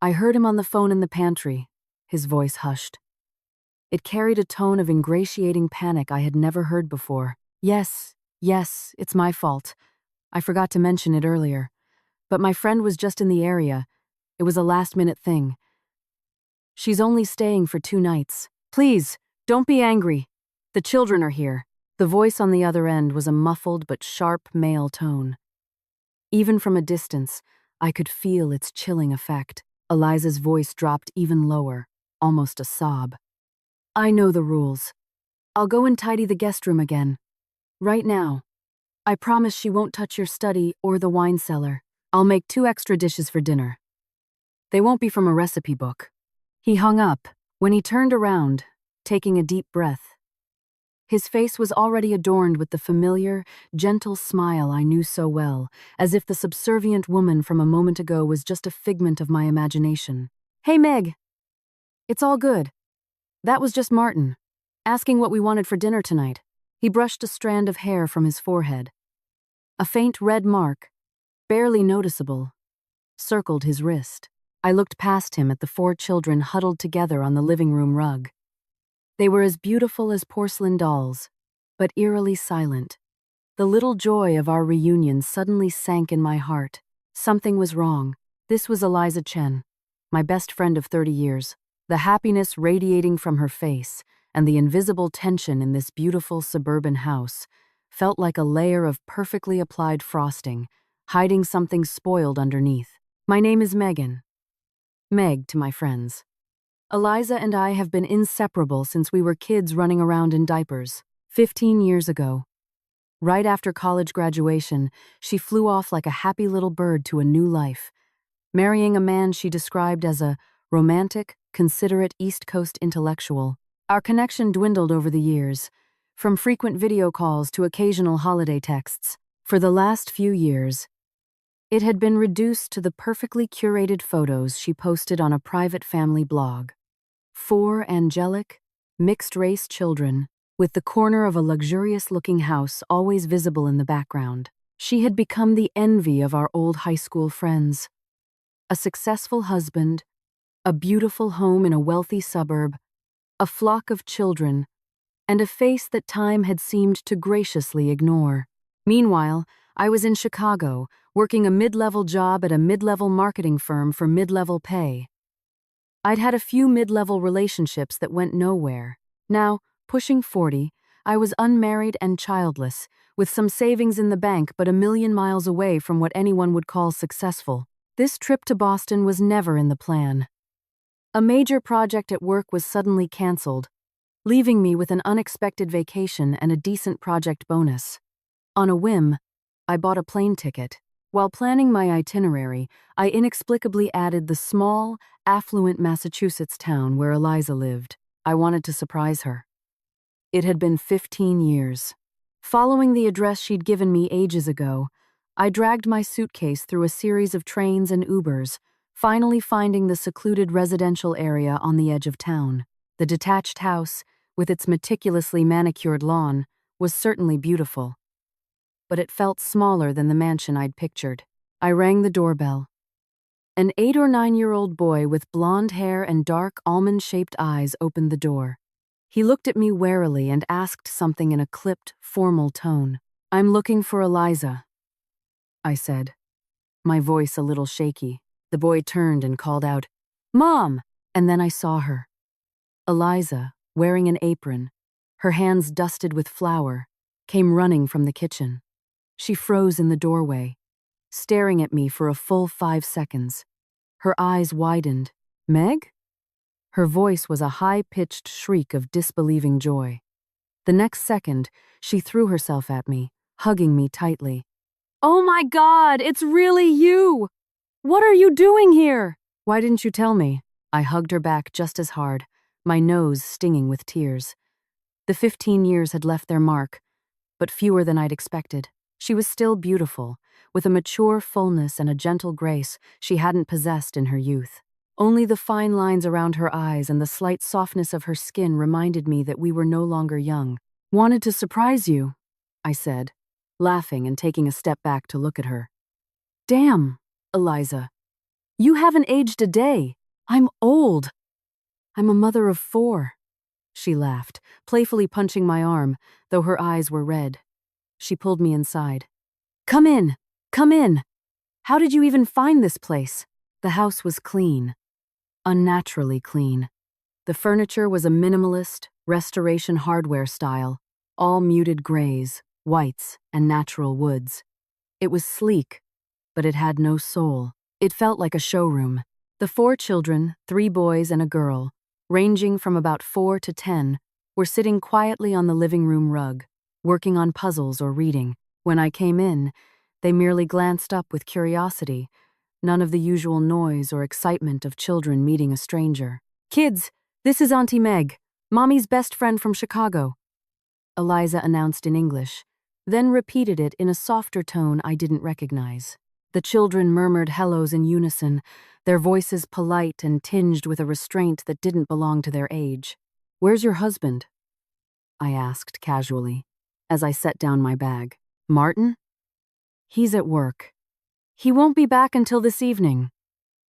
I heard him on the phone in the pantry. His voice hushed. It carried a tone of ingratiating panic I had never heard before. Yes, it's my fault. I forgot to mention it earlier. But my friend was just in the area. It was a last-minute thing. She's only staying for 2 nights. Please, don't be angry. The children are here. The voice on the other end was a muffled but sharp male tone. Even from a distance, I could feel its chilling effect. Eliza's voice dropped even lower, almost a sob. I know the rules. I'll go and tidy the guest room again. Right now. I promise she won't touch your study or the wine cellar. I'll make 2 extra dishes for dinner. They won't be from a recipe book. He hung up when he turned around, taking a deep breath. His face was already adorned with the familiar, gentle smile I knew so well, as if the subservient woman from a moment ago was just a figment of my imagination. Hey, Meg. It's all good. That was just Martin, asking what we wanted for dinner tonight. He brushed a strand of hair from his forehead. A faint red mark, barely noticeable, circled his wrist. I looked past him at the 4 children huddled together on the living room rug. They were as beautiful as porcelain dolls, but eerily silent. The little joy of our reunion suddenly sank in my heart. Something was wrong. This was Eliza Chen, my best friend of 30 years. The happiness radiating from her face and the invisible tension in this beautiful suburban house felt like a layer of perfectly applied frosting, hiding something spoiled underneath. My name is Megan. Meg to my friends. Eliza and I have been inseparable since we were kids running around in diapers. 15 years ago. Right after college graduation, she flew off like a happy little bird to a new life, marrying a man she described as a romantic, considerate East Coast intellectual. Our connection dwindled over the years, from frequent video calls to occasional holiday texts. For the last few years, it had been reduced to the perfectly curated photos she posted on a private family blog. 4 angelic, mixed-race children, with the corner of a luxurious-looking house always visible in the background. She had become the envy of our old high school friends. A successful husband, a beautiful home in a wealthy suburb, a flock of children, and a face that time had seemed to graciously ignore. Meanwhile, I was in Chicago, working a mid-level job at a mid-level marketing firm for mid-level pay. I'd had a few mid-level relationships that went nowhere. Now, pushing 40, I was unmarried and childless, with some savings in the bank but a million miles away from what anyone would call successful. This trip to Boston was never in the plan. A major project at work was suddenly canceled, leaving me with an unexpected vacation and a decent project bonus. On a whim, I bought a plane ticket. While planning my itinerary, I inexplicably added the small, affluent Massachusetts town where Eliza lived. I wanted to surprise her. It had been 15 years. Following the address she'd given me ages ago, I dragged my suitcase through a series of trains and Ubers, finally finding the secluded residential area on the edge of town. The detached house, with its meticulously manicured lawn, was certainly beautiful. But it felt smaller than the mansion I'd pictured. I rang the doorbell. An 8 or 9-year-old boy with blonde hair and dark almond-shaped eyes opened the door. He looked at me warily and asked something in a clipped, formal tone. "I'm looking for Eliza," I said, my voice a little shaky. The boy turned and called out, "Mom!" And then I saw her. Eliza, wearing an apron, her hands dusted with flour, came running from the kitchen. She froze in the doorway, staring at me for a full 5 seconds. Her eyes widened. "Meg?" Her voice was a high-pitched shriek of disbelieving joy. The next second, she threw herself at me, hugging me tightly. "Oh my God, it's really you! What are you doing here?" "Why didn't you tell me?" I hugged her back just as hard, my nose stinging with tears. The 15 years had left their mark, but fewer than I'd expected. She was still beautiful, with a mature fullness and a gentle grace she hadn't possessed in her youth. Only the fine lines around her eyes and the slight softness of her skin reminded me that we were no longer young. "Wanted to surprise you," I said, laughing and taking a step back to look at her. "Damn, Eliza. You haven't aged a day. I'm old. I'm a mother of 4. She laughed, playfully punching my arm, though her eyes were red. She pulled me inside. Come in. Come in. How did you even find this place? The house was clean. Unnaturally clean. The furniture was a minimalist, restoration hardware style, all muted grays, whites, and natural woods. It was sleek, but it had no soul. It felt like a showroom. The 4 children, 3 boys and a girl, ranging from about 4 to 10, were sitting quietly on the living room rug, working on puzzles or reading. When I came in, they merely glanced up with curiosity, none of the usual noise or excitement of children meeting a stranger. Kids, this is Auntie Meg, Mommy's best friend from Chicago, Eliza announced in English, then repeated it in a softer tone I didn't recognize. The children murmured hellos in unison, their voices polite and tinged with a restraint that didn't belong to their age. Where's your husband? I asked casually, as I set down my bag. Martin? He's at work. He won't be back until this evening,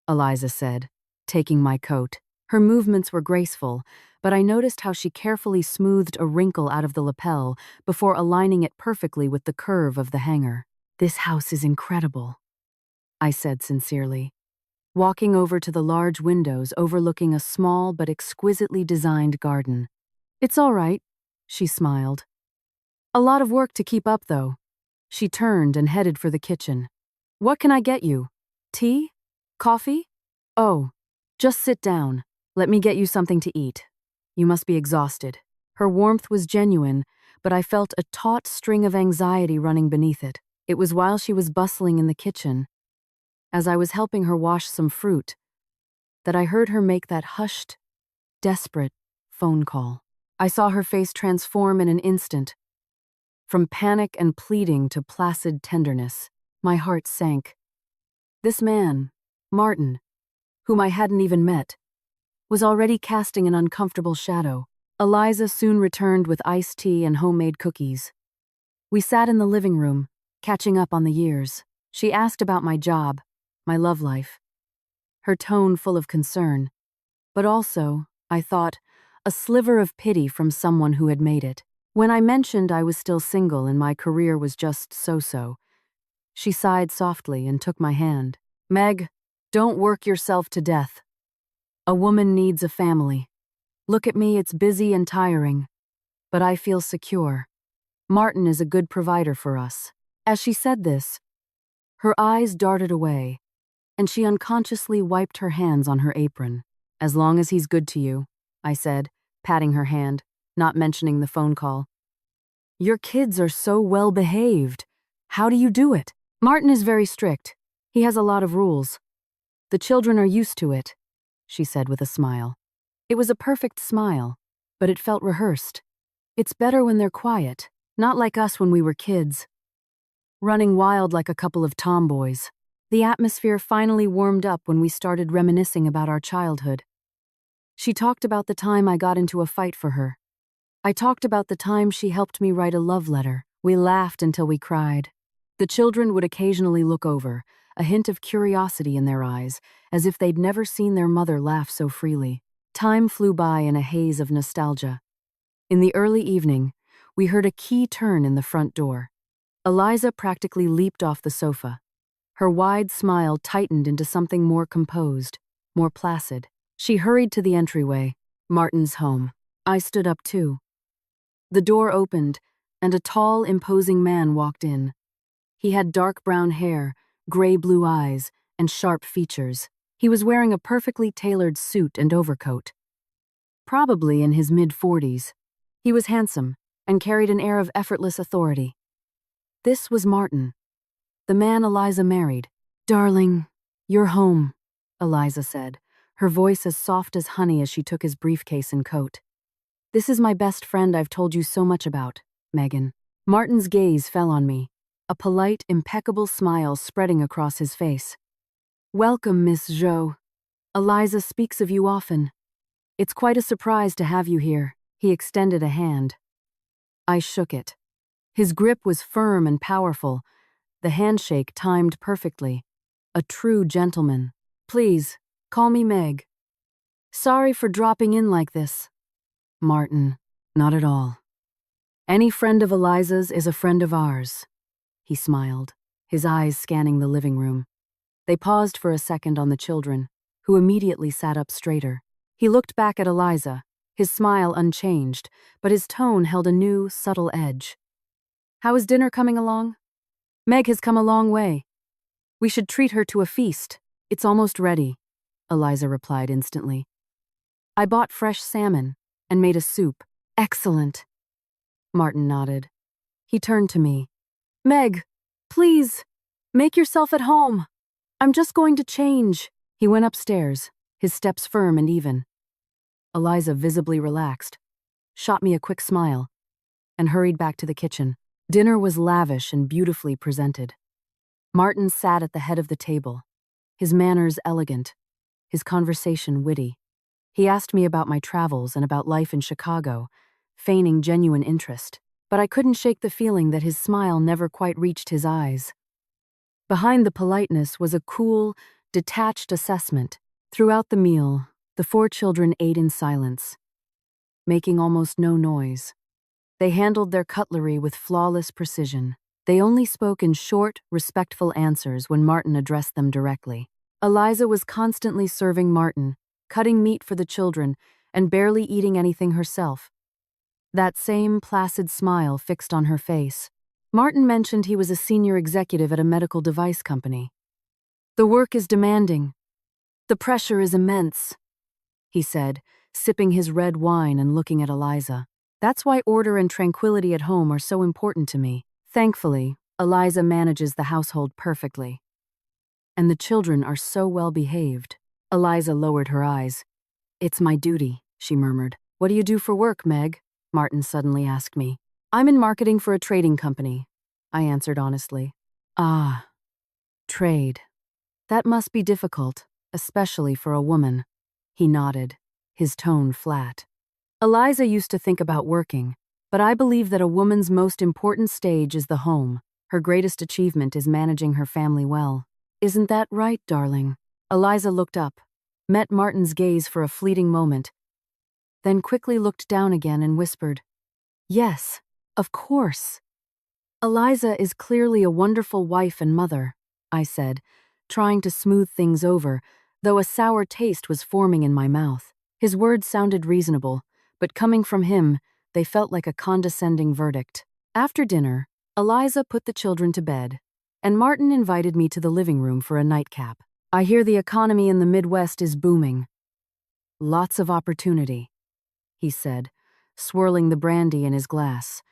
Eliza said, taking my coat. Her movements were graceful, but I noticed how she carefully smoothed a wrinkle out of the lapel before aligning it perfectly with the curve of the hanger. This house is incredible, I said sincerely, walking over to the large windows overlooking a small but exquisitely designed garden. It's all right, she smiled. A lot of work to keep up, though. She turned and headed for the kitchen. What can I get you? Tea? Coffee? Oh, just sit down. Let me get you something to eat. You must be exhausted. Her warmth was genuine, but I felt a taut string of anxiety running beneath it. It was while she was bustling in the kitchen, as I was helping her wash some fruit, that I heard her make that hushed, desperate phone call. I saw her face transform in an instant. From panic and pleading to placid tenderness, my heart sank. This man, Martin, whom I hadn't even met, was already casting an uncomfortable shadow. Eliza soon returned with iced tea and homemade cookies. We sat in the living room, catching up on the years. She asked about my job, my love life, her tone full of concern, but also, I thought, a sliver of pity from someone who had made it. When I mentioned I was still single and my career was just so-so, she sighed softly and took my hand. Meg, don't work yourself to death. A woman needs a family. Look at me, it's busy and tiring, but I feel secure. Martin is a good provider for us. As she said this, her eyes darted away, and she unconsciously wiped her hands on her apron. As long as he's good to you, I said, patting her hand, not mentioning the phone call. Your kids are so well behaved. How do you do it? Martin is very strict. He has a lot of rules. The children are used to it, she said with a smile. It was a perfect smile, but it felt rehearsed. It's better when they're quiet, not like us when we were kids, running wild like a couple of tomboys. The atmosphere finally warmed up when we started reminiscing about our childhood. She talked about the time I got into a fight for her. I talked about the time she helped me write a love letter. We laughed until we cried. The children would occasionally look over, a hint of curiosity in their eyes, as if they'd never seen their mother laugh so freely. Time flew by in a haze of nostalgia. In the early evening, we heard a key turn in the front door. Eliza practically leaped off the sofa. Her wide smile tightened into something more composed, more placid. She hurried to the entryway, Martin's home. I stood up too. The door opened, and a tall, imposing man walked in. He had dark brown hair, gray-blue eyes, and sharp features. He was wearing a perfectly tailored suit and overcoat. Probably in his mid-40s. He was handsome and carried an air of effortless authority. This was Martin, the man Eliza married. Darling, you're home, Eliza said, her voice as soft as honey as she took his briefcase and coat. This is my best friend I've told you so much about, Megan. Martin's gaze fell on me, a polite, impeccable smile spreading across his face. Welcome, Miss Jo. Eliza speaks of you often. It's quite a surprise to have you here. He extended a hand. I shook it. His grip was firm and powerful, the handshake timed perfectly. A true gentleman. Please, call me Meg. Sorry for dropping in like this. Martin, not at all. Any friend of Eliza's is a friend of ours. He smiled, his eyes scanning the living room. They paused for a second on the children, who immediately sat up straighter. He looked back at Eliza, his smile unchanged, but his tone held a new, subtle edge. How is dinner coming along? Meg has come a long way. We should treat her to a feast. It's almost ready, Eliza replied instantly. I bought fresh salmon and made a soup. Excellent. Martin nodded. He turned to me. Meg, please, make yourself at home. I'm just going to change. He went upstairs, his steps firm and even. Eliza visibly relaxed, shot me a quick smile, and hurried back to the kitchen. Dinner was lavish and beautifully presented. Martin sat at the head of the table, his manners elegant, his conversation witty. He asked me about my travels and about life in Chicago, feigning genuine interest, but I couldn't shake the feeling that his smile never quite reached his eyes. Behind the politeness was a cool, detached assessment. Throughout the meal, the 4 children ate in silence, making almost no noise. They handled their cutlery with flawless precision. They only spoke in short, respectful answers when Martin addressed them directly. Eliza was constantly serving Martin, cutting meat for the children, and barely eating anything herself. That same placid smile fixed on her face. Martin mentioned he was a senior executive at a medical device company. The work is demanding. The pressure is immense, he said, sipping his red wine and looking at Eliza. That's why order and tranquility at home are so important to me. Thankfully, Eliza manages the household perfectly. And the children are so well behaved. Eliza lowered her eyes. It's my duty, she murmured. What do you do for work, Meg? Martin suddenly asked me. I'm in marketing for a trading company, I answered honestly. Ah, trade. That must be difficult, especially for a woman. He nodded, his tone flat. Eliza used to think about working, but I believe that a woman's most important stage is the home. Her greatest achievement is managing her family well. Isn't that right, darling? Eliza looked up, met Martin's gaze for a fleeting moment, then quickly looked down again and whispered, Yes, of course. Eliza is clearly a wonderful wife and mother, I said, trying to smooth things over, though a sour taste was forming in my mouth. His words sounded reasonable, but coming from him, they felt like a condescending verdict. After dinner, Eliza put the children to bed, and Martin invited me to the living room for a nightcap. I hear the economy in the Midwest is booming. Lots of opportunity, he said, swirling the brandy in his glass.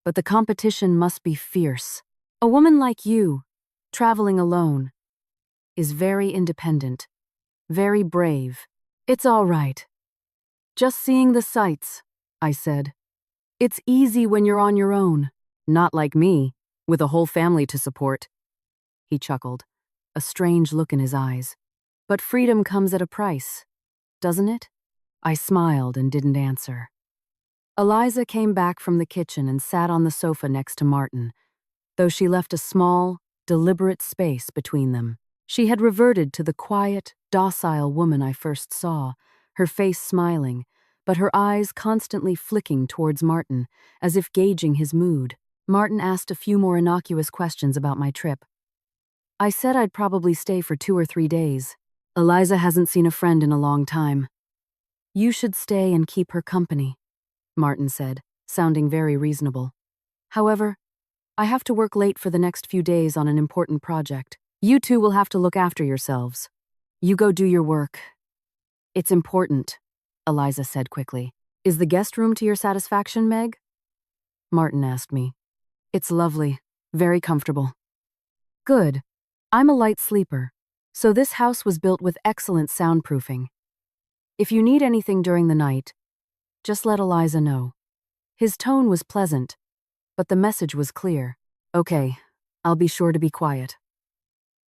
But the competition must be fierce. A woman like you, traveling alone, is very independent, very brave. It's all right. Just seeing the sights, I said. It's easy when you're on your own. Not like me, with a whole family to support. He chuckled, a strange look in his eyes. But freedom comes at a price, doesn't it? I smiled and didn't answer. Eliza came back from the kitchen and sat on the sofa next to Martin, though she left a small, deliberate space between them. She had reverted to the quiet, docile woman I first saw, her face smiling, but her eyes constantly flicking towards Martin, as if gauging his mood. Martin asked a few more innocuous questions about my trip. I said I'd probably stay for 2 or 3 days. Eliza hasn't seen a friend in a long time. You should stay and keep her company, Martin said, sounding very reasonable. However, I have to work late for the next few days on an important project. You two will have to look after yourselves. You go do your work. It's important, Eliza said quickly. Is the guest room to your satisfaction, Meg? Martin asked me. It's lovely, very comfortable. Good. I'm a light sleeper, so this house was built with excellent soundproofing. If you need anything during the night, just let Eliza know. His tone was pleasant, but the message was clear. Okay, I'll be sure to be quiet.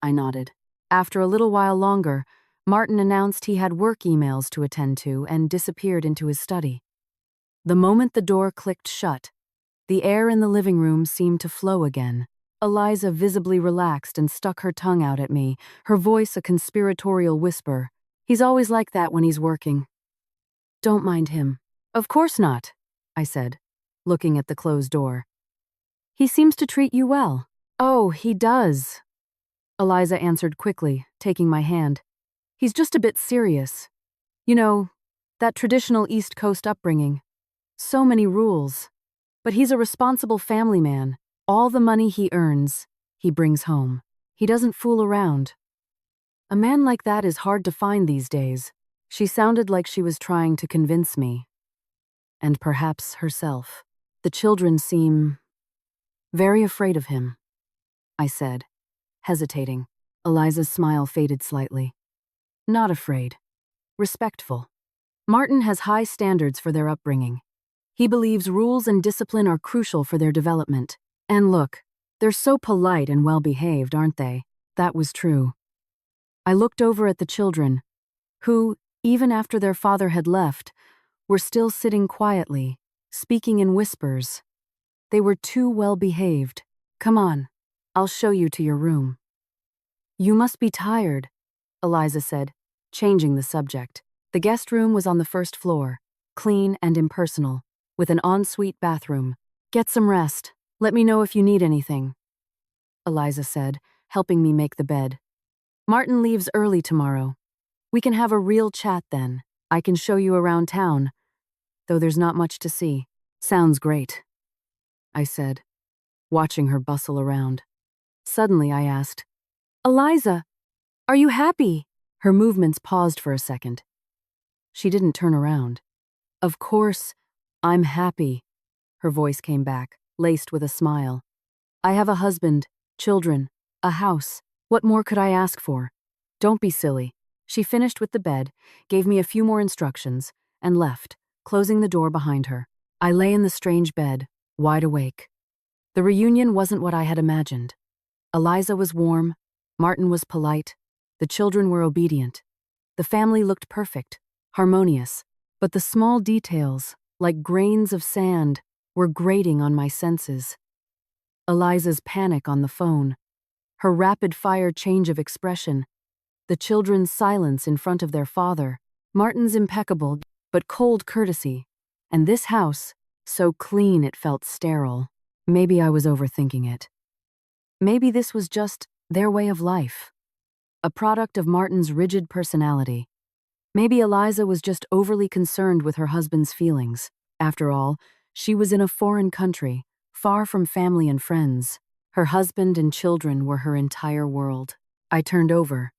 I nodded. After a little while longer, Martin announced he had work emails to attend to and disappeared into his study. The moment the door clicked shut, the air in the living room seemed to flow again. Eliza visibly relaxed and stuck her tongue out at me, her voice a conspiratorial whisper. He's always like that when he's working. Don't mind him. Of course not, I said, looking at the closed door. He seems to treat you well. Oh, he does. Eliza answered quickly, taking my hand. He's just a bit serious. You know, that traditional East Coast upbringing. So many rules. But he's a responsible family man. All the money he earns, he brings home. He doesn't fool around. A man like that is hard to find these days. She sounded like she was trying to convince me. And perhaps herself. The children seem very afraid of him, I said, hesitating. Eliza's smile faded slightly. Not afraid. Respectful. Martin has high standards for their upbringing. He believes rules and discipline are crucial for their development. And look, they're so polite and well-behaved, aren't they? That was true. I looked over at the children, who, even after their father had left, were still sitting quietly, speaking in whispers. They were too well-behaved. Come on, I'll show you to your room. You must be tired, Eliza said, changing the subject. The guest room was on the first floor, clean and impersonal, with an ensuite bathroom. Get some rest. Let me know if you need anything, Eliza said, helping me make the bed. Martin leaves early tomorrow. We can have a real chat then. I can show you around town, though there's not much to see. Sounds great, I said, watching her bustle around. Suddenly I asked, Eliza, are you happy? Her movements paused for a second. She didn't turn around. Of course, I'm happy. Her voice came back, laced with a smile. I have a husband, children, a house. What more could I ask for? Don't be silly. She finished with the bed, gave me a few more instructions, and left, closing the door behind her. I lay in the strange bed, wide awake. The reunion wasn't what I had imagined. Eliza was warm, Martin was polite, the children were obedient. The family looked perfect, harmonious, but the small details, like grains of sand, were grating on my senses. Eliza's panic on the phone, her rapid-fire change of expression, the children's silence in front of their father, Martin's impeccable but cold courtesy, and this house, so clean it felt sterile. Maybe I was overthinking it. Maybe this was just their way of life, a product of Martin's rigid personality. Maybe Eliza was just overly concerned with her husband's feelings. After all, she was in a foreign country, far from family and friends. Her husband and children were her entire world. I turned over,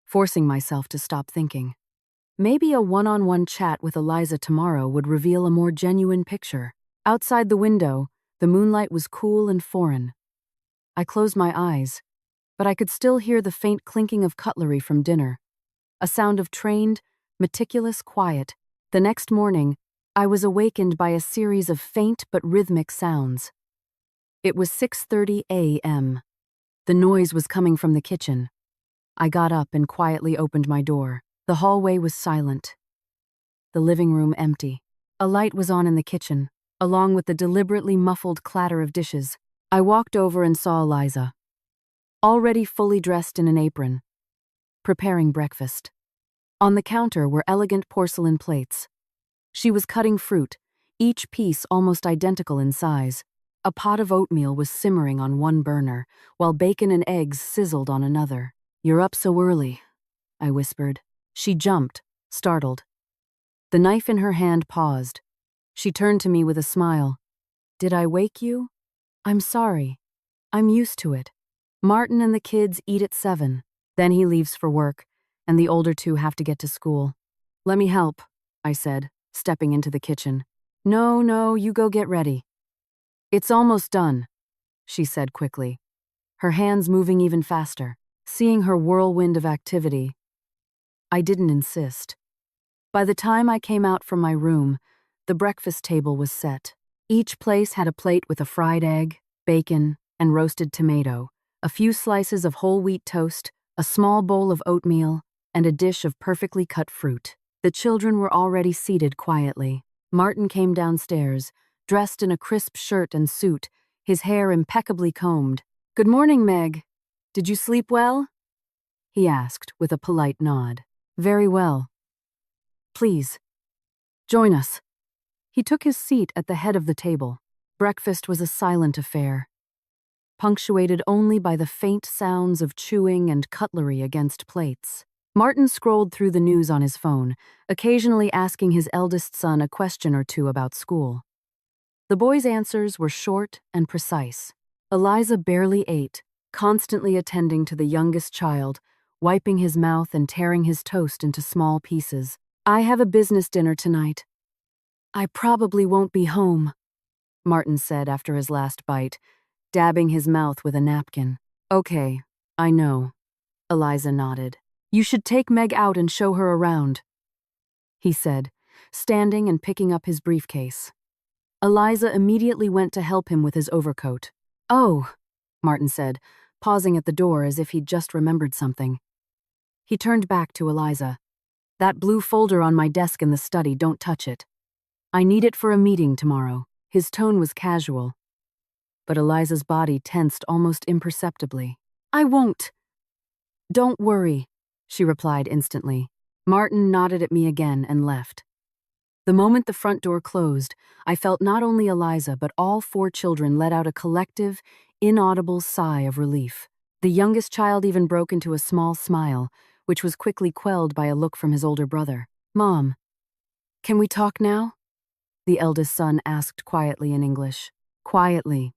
forcing myself to stop thinking. Maybe a one-on-one chat with Eliza tomorrow would reveal a more genuine picture. Outside the window, the moonlight was cool and foreign. I closed my eyes, but I could still hear the faint clinking of cutlery from dinner, a sound of trained, meticulous quiet. The next morning, I was awakened by a series of faint but rhythmic sounds. It was 6:30 a.m. The noise was coming from the kitchen. I got up and quietly opened my door. The hallway was silent. The living room empty. A light was on in the kitchen, along with the deliberately muffled clatter of dishes. I walked over and saw Eliza, already fully dressed in an apron, preparing breakfast. On the counter were elegant porcelain plates. She was cutting fruit, each piece almost identical in size. A pot of oatmeal was simmering on one burner, while bacon and eggs sizzled on another. "You're up so early," I whispered. She jumped, startled. The knife in her hand paused. She turned to me with a smile. "Did I wake you? I'm sorry. I'm used to it. Martin and the kids eat at 7. Then he leaves for work, and the older two have to get to school. Let me help," I said, stepping into the kitchen. No, you go get ready." "It's almost done," she said quickly, her hands moving even faster. Seeing her whirlwind of activity, I didn't insist. By the time I came out from my room, the breakfast table was set. Each place had a plate with a fried egg, bacon, and roasted tomato, a few slices of whole wheat toast, a small bowl of oatmeal, and a dish of perfectly cut fruit. The children were already seated quietly. Martin came downstairs, dressed in a crisp shirt and suit, his hair impeccably combed. Good morning, Meg. Did you sleep well? He asked with a polite nod. Very well. Please, join us. He took his seat at the head of the table. Breakfast was a silent affair, punctuated only by the faint sounds of chewing and cutlery against plates. Martin scrolled through the news on his phone, occasionally asking his eldest son a question or two about school. The boy's answers were short and precise. Eliza barely ate, constantly attending to the youngest child, wiping his mouth and tearing his toast into small pieces. I have a business dinner tonight. I probably won't be home, Martin said after his last bite, dabbing his mouth with a napkin. Okay, I know, Eliza nodded. You should take Meg out and show her around, he said, standing and picking up his briefcase. Eliza immediately went to help him with his overcoat. Oh, Martin said, pausing at the door as if he'd just remembered something. He turned back to Eliza. That blue folder on my desk in the study, don't touch it. I need it for a meeting tomorrow. His tone was casual, but Eliza's body tensed almost imperceptibly. I won't. Don't worry, she replied instantly. Martin nodded at me again and left. The moment the front door closed, I felt not only Eliza but all 4 children let out a collective, inaudible sigh of relief. The youngest child even broke into a small smile, which was quickly quelled by a look from his older brother. Mom, can we talk now? The eldest son asked quietly in English. Quietly.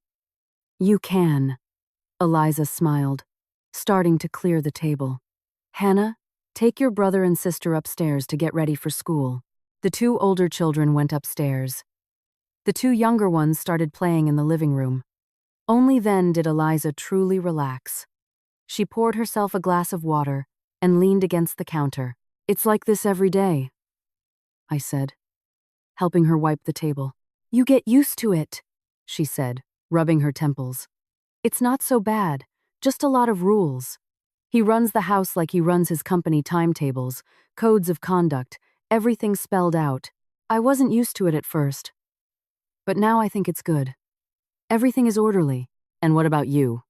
You can, Eliza smiled, starting to clear the table. Hannah, take your brother and sister upstairs to get ready for school. The 2 older children went upstairs. The 2 younger ones started playing in the living room. Only then did Eliza truly relax. She poured herself a glass of water and leaned against the counter. It's like this every day, I said, helping her wipe the table. You get used to it, she said, rubbing her temples. It's not so bad, just a lot of rules. He runs the house like he runs his company timetables, codes of conduct, everything spelled out. I wasn't used to it at first, but now I think it's good. Everything is orderly. And what about you?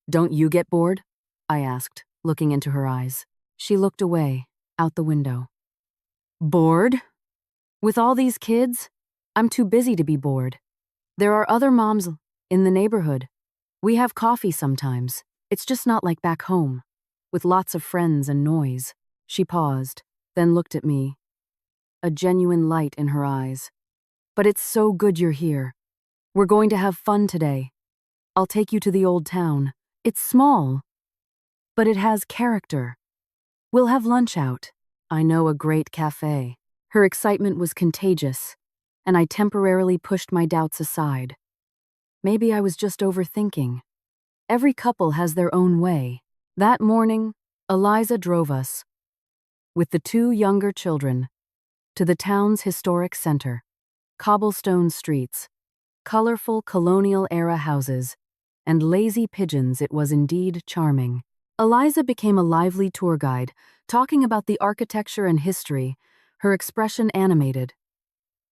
Don't you get bored? I asked, looking into her eyes. She looked away, out the window. Bored? With all these kids? I'm too busy to be bored. There are other moms in the neighborhood. We have coffee sometimes. It's just not like back home, with lots of friends and noise. She paused, then looked at me, a genuine light in her eyes. But it's so good you're here. We're going to have fun today. I'll take you to the old town. It's small, but it has character. We'll have lunch out. I know a great cafe. Her excitement was contagious, and I temporarily pushed my doubts aside. Maybe I was just overthinking. Every couple has their own way. That morning, Eliza drove us, with the 2 younger children, to the town's historic center. Cobblestone streets, colorful colonial-era houses, and lazy pigeons. It was indeed charming. Eliza became a lively tour guide, talking about the architecture and history, her expression animated.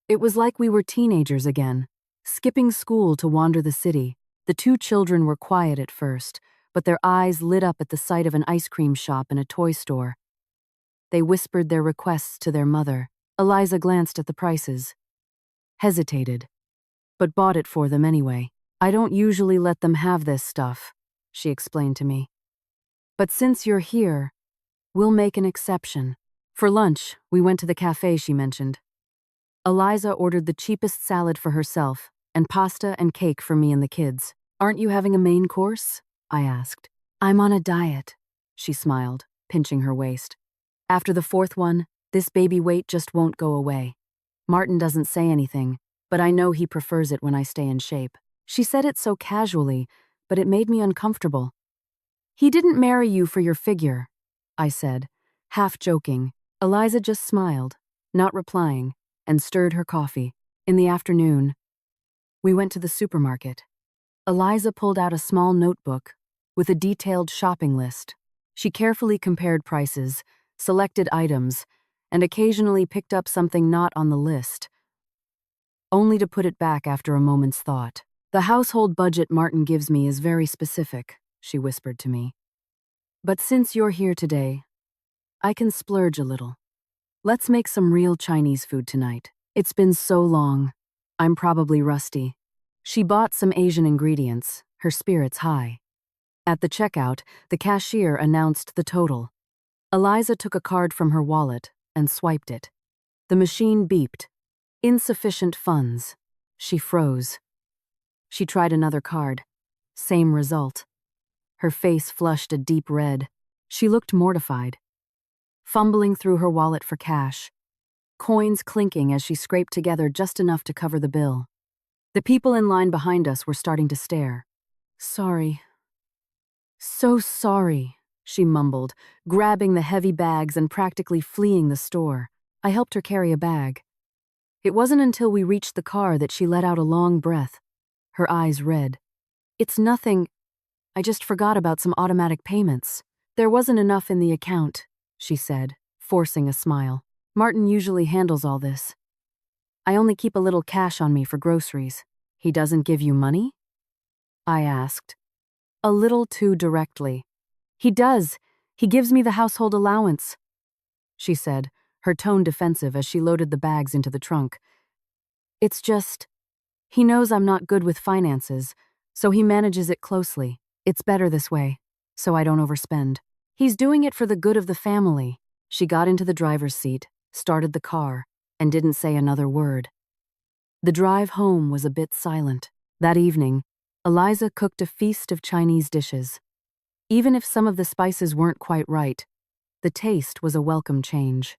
It was like we were teenagers again, skipping school to wander the city. The 2 children were quiet at first, but their eyes lit up at the sight of an ice cream shop and a toy store. They whispered their requests to their mother. Eliza glanced at the prices, hesitated, but bought it for them anyway. I don't usually let them have this stuff, she explained to me. But since you're here, we'll make an exception. For lunch, we went to the cafe she mentioned. Eliza ordered the cheapest salad for herself and pasta and cake for me and the kids. Aren't you having a main course? I asked. I'm on a diet, she smiled, pinching her waist. After the 4th one, this baby weight just won't go away. Martin doesn't say anything, but I know he prefers it when I stay in shape. She said it so casually, but it made me uncomfortable. He didn't marry you for your figure, I said, half joking. Eliza just smiled, not replying, and stirred her coffee. In the afternoon, we went to the supermarket. Eliza pulled out a small notebook with a detailed shopping list. She carefully compared prices, selected items, and occasionally picked up something not on the list, only to put it back after a moment's thought. The household budget Martin gives me is very specific. she whispered to me. But since you're here today, I can splurge a little. Let's make some real Chinese food tonight. It's been so long. I'm probably rusty. She bought some Asian ingredients, her spirits high. At the checkout, the cashier announced the total. Eliza took a card from her wallet and swiped it. The machine beeped. Insufficient funds. She froze. She tried another card. Same result. Her face flushed a deep red. She looked mortified. Fumbling through her wallet for cash, coins clinking as she scraped together just enough to cover the bill. The people in line behind us were starting to stare. Sorry. So sorry, she mumbled, grabbing the heavy bags and practically fleeing the store. I helped her carry a bag. It wasn't until we reached the car that she let out a long breath, her eyes red. It's nothing. I just forgot about some automatic payments. There wasn't enough in the account, she said, forcing a smile. Martin usually handles all this. I only keep a little cash on me for groceries. He doesn't give you money? I asked. A little too directly. He does. He gives me the household allowance, she said, her tone defensive as she loaded the bags into the trunk. It's just, he knows I'm not good with finances, so he manages it closely. It's better this way, so I don't overspend. He's doing it for the good of the family. She got into the driver's seat, started the car, and didn't say another word. The drive home was a bit silent. That evening, Eliza cooked a feast of Chinese dishes. Even if some of the spices weren't quite right, the taste was a welcome change.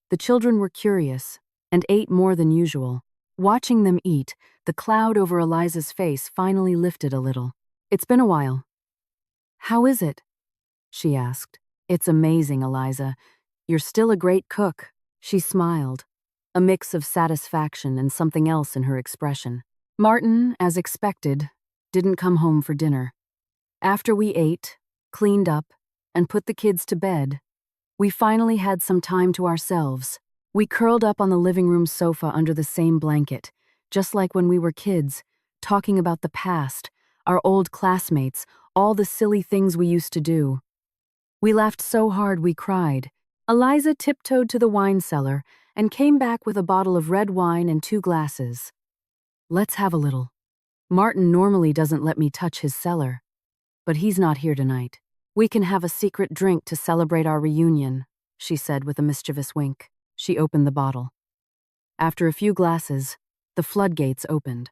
The children were curious and ate more than usual. Watching them eat, the cloud over Eliza's face finally lifted a little. It's been a while. How is it? She asked. It's amazing, Eliza. You're still a great cook. She smiled, a mix of satisfaction and something else in her expression. Martin, as expected, didn't come home for dinner. After we ate, cleaned up, and put the kids to bed, we finally had some time to ourselves. We curled up on the living room sofa under the same blanket, just like when we were kids, talking about the past, our old classmates, all the silly things we used to do. We laughed so hard we cried. Eliza tiptoed to the wine cellar and came back with a bottle of red wine and 2 glasses. Let's have a little. Martin normally doesn't let me touch his cellar, but he's not here tonight. We can have a secret drink to celebrate our reunion, she said with a mischievous wink. She opened the bottle. After a few glasses, the floodgates opened.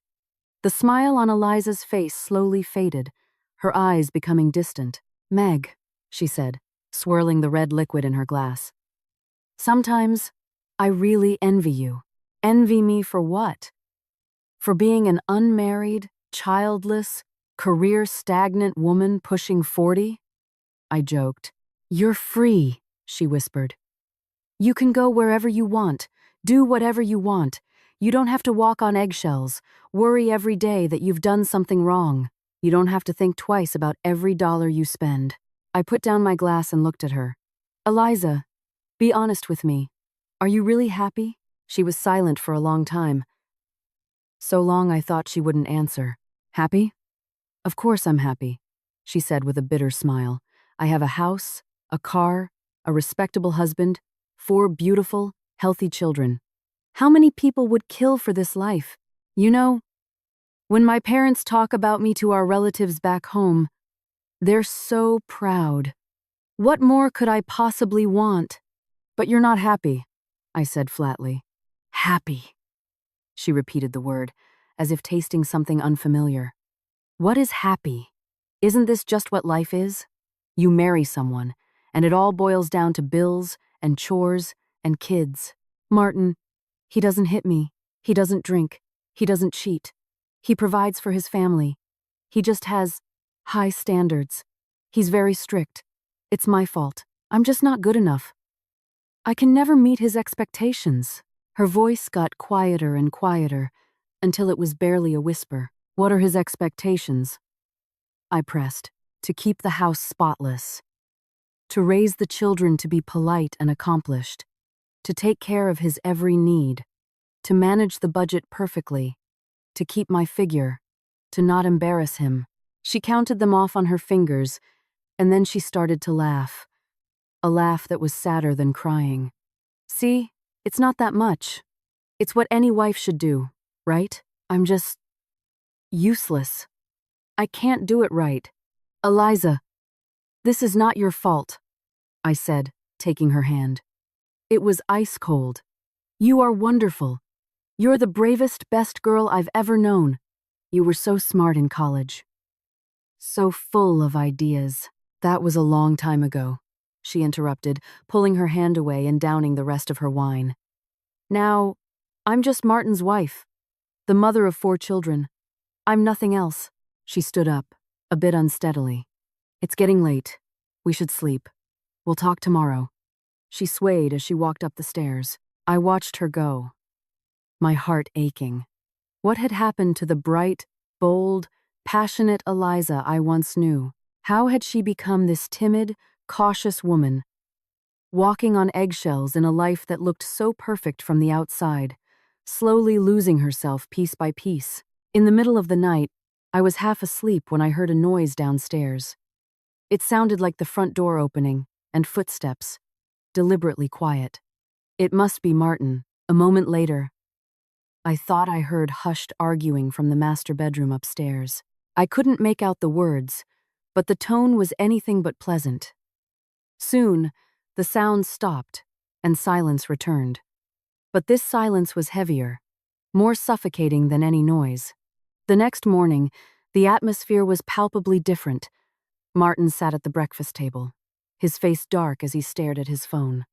The smile on Eliza's face slowly faded, her eyes becoming distant. Meg, she said, swirling the red liquid in her glass. Sometimes, I really envy you. Envy me for what? For being an unmarried, childless, career-stagnant woman pushing 40? I joked. You're free, she whispered. You can go wherever you want, do whatever you want. You don't have to walk on eggshells, worry every day that you've done something wrong. You don't have to think twice about every dollar you spend. I put down my glass and looked at her. Eliza, be honest with me. Are you really happy? She was silent for a long time. So long I thought she wouldn't answer. Happy? Of course I'm happy, she said with a bitter smile. I have a house, a car, a respectable husband, 4 beautiful, healthy children. How many people would kill for this life? You know, when my parents talk about me to our relatives back home, they're so proud. What more could I possibly want? But you're not happy, I said flatly. Happy. She repeated the word, as if tasting something unfamiliar. What is happy? Isn't this just what life is? You marry someone, and it all boils down to bills and chores and kids. Martin, he doesn't hit me. He doesn't drink. He doesn't cheat. He provides for his family. He just has high standards. He's very strict. It's my fault. I'm just not good enough. I can never meet his expectations. Her voice got quieter and quieter until it was barely a whisper. What are his expectations? I pressed. To keep the house spotless. To raise the children to be polite and accomplished. To take care of his every need. To manage the budget perfectly. To keep my figure. To not embarrass him. She counted them off on her fingers, and then she started to laugh. A laugh that was sadder than crying. See, it's not that much. It's what any wife should do, right? I'm just useless. I can't do it right. Eliza, this is not your fault, I said, taking her hand. It was ice cold. You are wonderful. You're the bravest, best girl I've ever known. You were so smart in college. So full of ideas. That was a long time ago, she interrupted, pulling her hand away and downing the rest of her wine. Now, I'm just Martin's wife, the mother of 4 children. I'm nothing else. She stood up, a bit unsteadily. It's getting late. We should sleep. We'll talk tomorrow. She swayed as she walked up the stairs. I watched her go, my heart aching. What had happened to the bright, bold, passionate Eliza I once knew? How had she become this timid, cautious woman, walking on eggshells in a life that looked so perfect from the outside, slowly losing herself piece by piece? In the middle of the night, I was half asleep when I heard a noise downstairs. It sounded like the front door opening and footsteps, deliberately quiet. It must be Martin. A moment later, I thought I heard hushed arguing from the master bedroom upstairs. I couldn't make out the words, but the tone was anything but pleasant. Soon, the sounds stopped, and silence returned. But this silence was heavier, more suffocating than any noise. The next morning, the atmosphere was palpably different. Martin sat at the breakfast table, his face dark as he stared at his phone.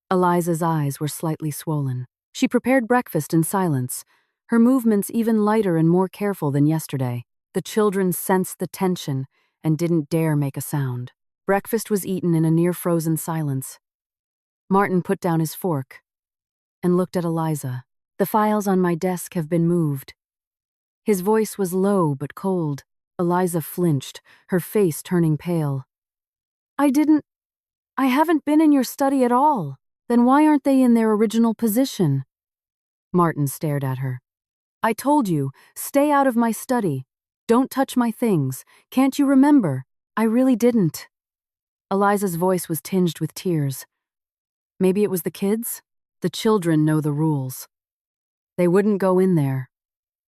Eliza's eyes were slightly swollen. She prepared breakfast in silence, her movements even lighter and more careful than yesterday. The children sensed the tension and didn't dare make a sound. Breakfast was eaten in a near-frozen silence. Martin put down his fork and looked at Eliza. The files on my desk have been moved. His voice was low but cold. Eliza flinched, her face turning pale. I haven't been in your study at all. Then why aren't they in their original position? Martin stared at her. I told you, stay out of my study. Don't touch my things. Can't you remember? I really didn't. Eliza's voice was tinged with tears. Maybe it was the kids? The children know the rules. They wouldn't go in there.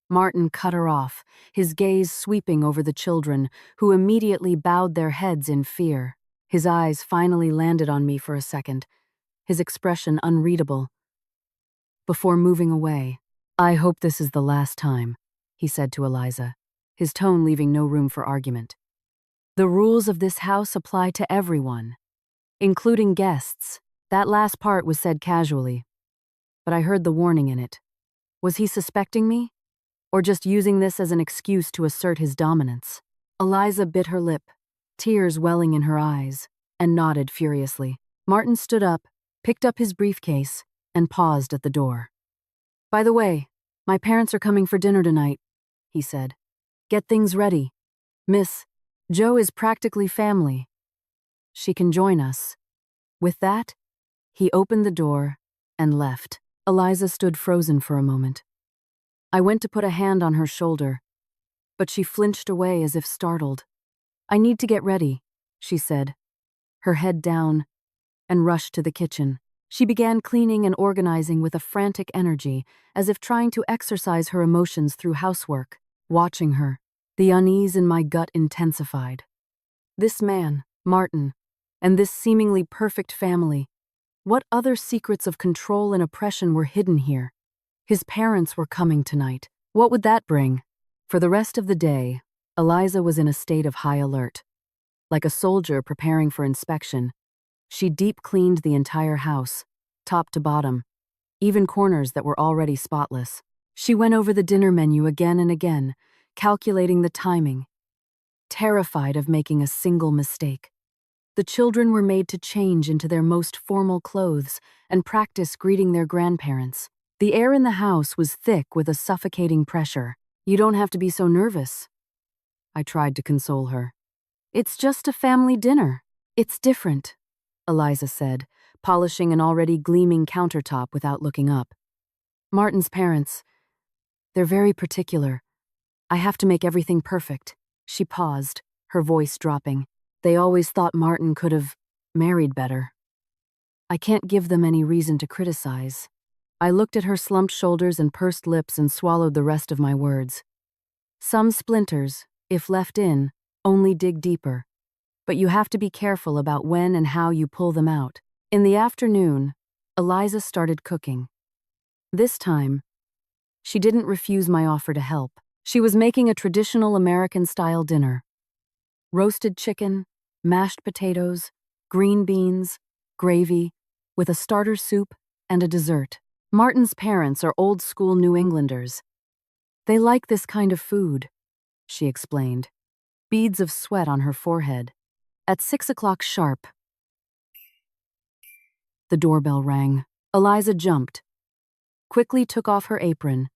Martin cut her off, his gaze sweeping over the children, who immediately bowed their heads in fear. His eyes finally landed on me for a second, his expression unreadable. Before moving away, I hope this is the last time, he said to Eliza, his tone leaving no room for argument. The rules of this house apply to everyone, including guests. That last part was said casually, but I heard the warning in it. Was he suspecting me? Or just using this as an excuse to assert his dominance? Eliza bit her lip, tears welling in her eyes, and nodded furiously. Martin stood up, picked up his briefcase, and paused at the door. By the way, my parents are coming for dinner tonight, he said. Get things ready. Miss, Joe is practically family. She can join us. With that, he opened the door and left. Eliza stood frozen for a moment. I went to put a hand on her shoulder, but she flinched away as if startled. I need to get ready, she said, her head down, and rushed to the kitchen. She began cleaning and organizing with a frantic energy, as if trying to exercise her emotions through housework. Watching her, the unease in my gut intensified. This man, Martin, and this seemingly perfect family, what other secrets of control and oppression were hidden here? His parents were coming tonight. What would that bring? For the rest of the day, Eliza was in a state of high alert. Like a soldier preparing for inspection, she deep-cleaned the entire house, top to bottom, even corners that were already spotless. She went over the dinner menu again and again, calculating the timing, terrified of making a single mistake. The children were made to change into their most formal clothes and practice greeting their grandparents. The air in the house was thick with a suffocating pressure. You don't have to be so nervous, I tried to console her. It's just a family dinner. It's different, Eliza said, polishing an already gleaming countertop without looking up. Martin's parents, they're very particular. I have to make everything perfect. She paused, her voice dropping. They always thought Martin could have married better. I can't give them any reason to criticize. I looked at her slumped shoulders and pursed lips and swallowed the rest of my words. Some splinters, if left in, only dig deeper. But you have to be careful about when and how you pull them out. In the afternoon, Eliza started cooking. This time, she didn't refuse my offer to help. She was making a traditional American-style dinner. Roasted chicken, mashed potatoes, green beans, gravy, with a starter soup and a dessert. Martin's parents are old-school New Englanders. They like this kind of food, she explained, beads of sweat on her forehead. At 6 o'clock sharp, the doorbell rang. Eliza jumped, quickly took off her apron,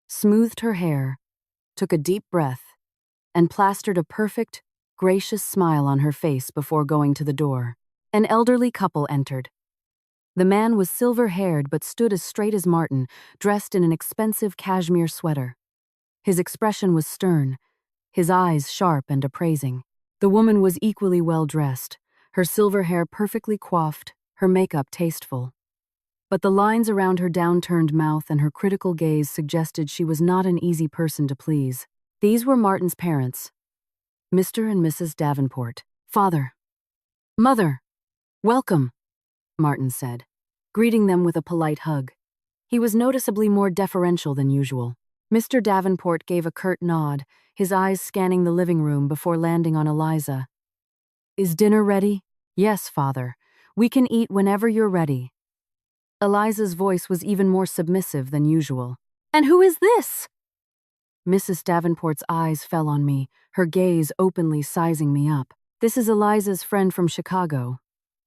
smoothed her hair, took a deep breath, and plastered a perfect, gracious smile on her face before going to the door. An elderly couple entered. The man was silver-haired but stood as straight as Martin, dressed in an expensive cashmere sweater. His expression was stern, his eyes sharp and appraising. The woman was equally well-dressed, her silver hair perfectly coiffed, her makeup tasteful. But the lines around her downturned mouth and her critical gaze suggested she was not an easy person to please. These were Martin's parents, Mr. and Mrs. Davenport. Father. Mother. Welcome, Martin said, greeting them with a polite hug. He was noticeably more deferential than usual. Mr. Davenport gave a curt nod, his eyes scanning the living room before landing on Eliza. Is dinner ready? Yes, Father. We can eat whenever you're ready. Eliza's voice was even more submissive than usual. And who is this? Mrs. Davenport's eyes fell on me, her gaze openly sizing me up. This is Eliza's friend from Chicago.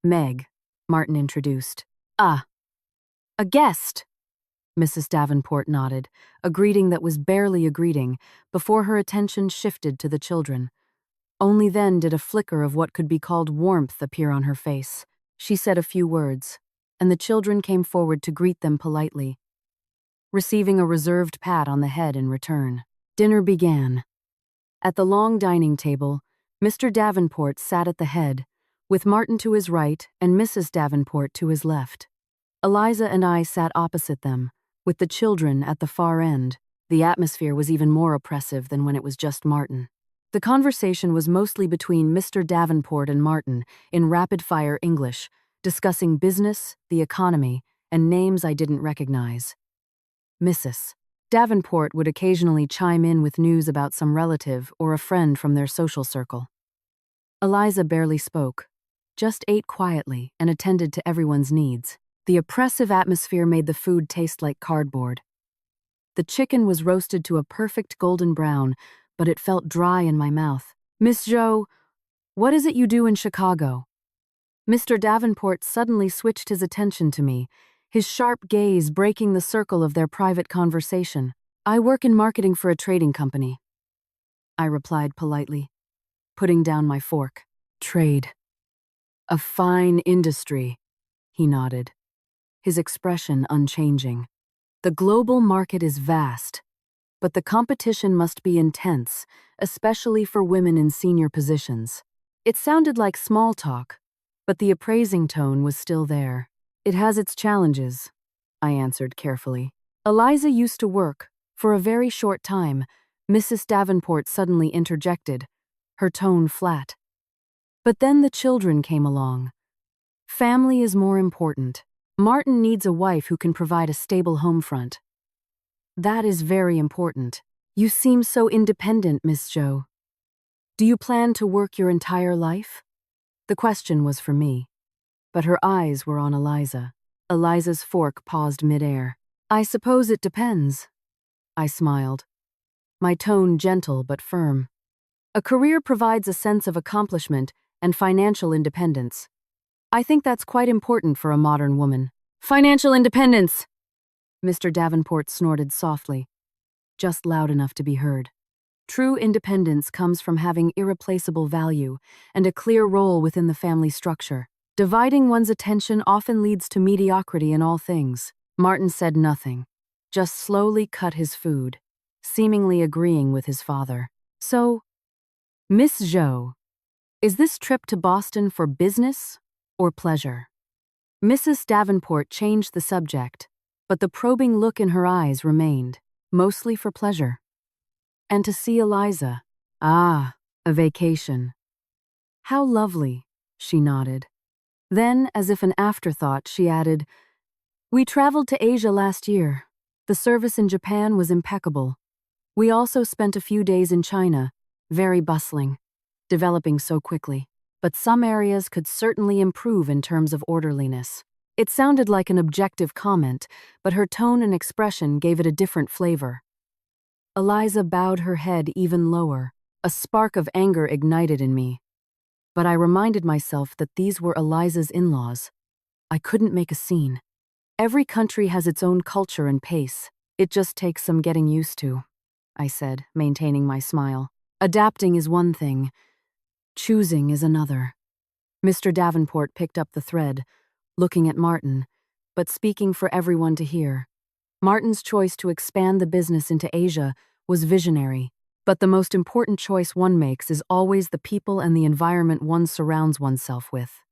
Meg, Martin introduced. Ah, a guest. Mrs. Davenport nodded, a greeting that was barely a greeting, before her attention shifted to the children. Only then did a flicker of what could be called warmth appear on her face. She said a few words, and the children came forward to greet them politely, receiving a reserved pat on the head in return. Dinner began. At the long dining table, Mr. Davenport sat at the head, with Martin to his right and Mrs. Davenport to his left. Eliza and I sat opposite them, with the children at the far end. The atmosphere was even more oppressive than when it was just Martin. The conversation was mostly between Mr. Davenport and Martin in rapid-fire English, discussing business, the economy, and names I didn't recognize. Mrs. Davenport would occasionally chime in with news about some relative or a friend from their social circle. Eliza barely spoke, just ate quietly and attended to everyone's needs. The oppressive atmosphere made the food taste like cardboard. The chicken was roasted to a perfect golden brown, but it felt dry in my mouth. Miss Jo, what is it you do in Chicago? Mr. Davenport suddenly switched his attention to me, his sharp gaze breaking the circle of their private conversation. I work in marketing for a trading company, I replied politely, putting down my fork. Trade. A fine industry, he nodded, his expression unchanging. The global market is vast, but the competition must be intense, especially for women in senior positions. It sounded like small talk, but the appraising tone was still there. It has its challenges, I answered carefully. Eliza used to work, for a very short time. Mrs. Davenport suddenly interjected, her tone flat. But then the children came along. Family is more important. Martin needs a wife who can provide a stable home front. That is very important. You seem so independent, Miss Jo. Do you plan to work your entire life? The question was for me, but her eyes were on Eliza. Eliza's fork paused midair. I suppose it depends. I smiled, my tone gentle but firm. A career provides a sense of accomplishment and financial independence. I think that's quite important for a modern woman. Financial independence! Mr. Davenport snorted softly, just loud enough to be heard. True independence comes from having irreplaceable value and a clear role within the family structure. Dividing one's attention often leads to mediocrity in all things. Martin said nothing, just slowly cut his food, seemingly agreeing with his father. So, Miss Zhou, is this trip to Boston for business or pleasure? Mrs. Davenport changed the subject, but the probing look in her eyes remained, mostly for pleasure. And to see Eliza. Ah, a vacation. How lovely, she nodded. Then, as if an afterthought, she added, "We traveled to Asia last year. The service in Japan was impeccable. We also spent a few days in China, very bustling, developing so quickly. But some areas could certainly improve in terms of orderliness." It sounded like an objective comment, but her tone and expression gave it a different flavor. Eliza bowed her head even lower. A spark of anger ignited in me. But I reminded myself that these were Eliza's in-laws. I couldn't make a scene. Every country has its own culture and pace. It just takes some getting used to, I said, maintaining my smile. Adapting is one thing. Choosing is another. Mr. Davenport picked up the thread, looking at Martin, but speaking for everyone to hear. Martin's choice to expand the business into Asia was visionary, but the most important choice one makes is always the people and the environment one surrounds oneself with.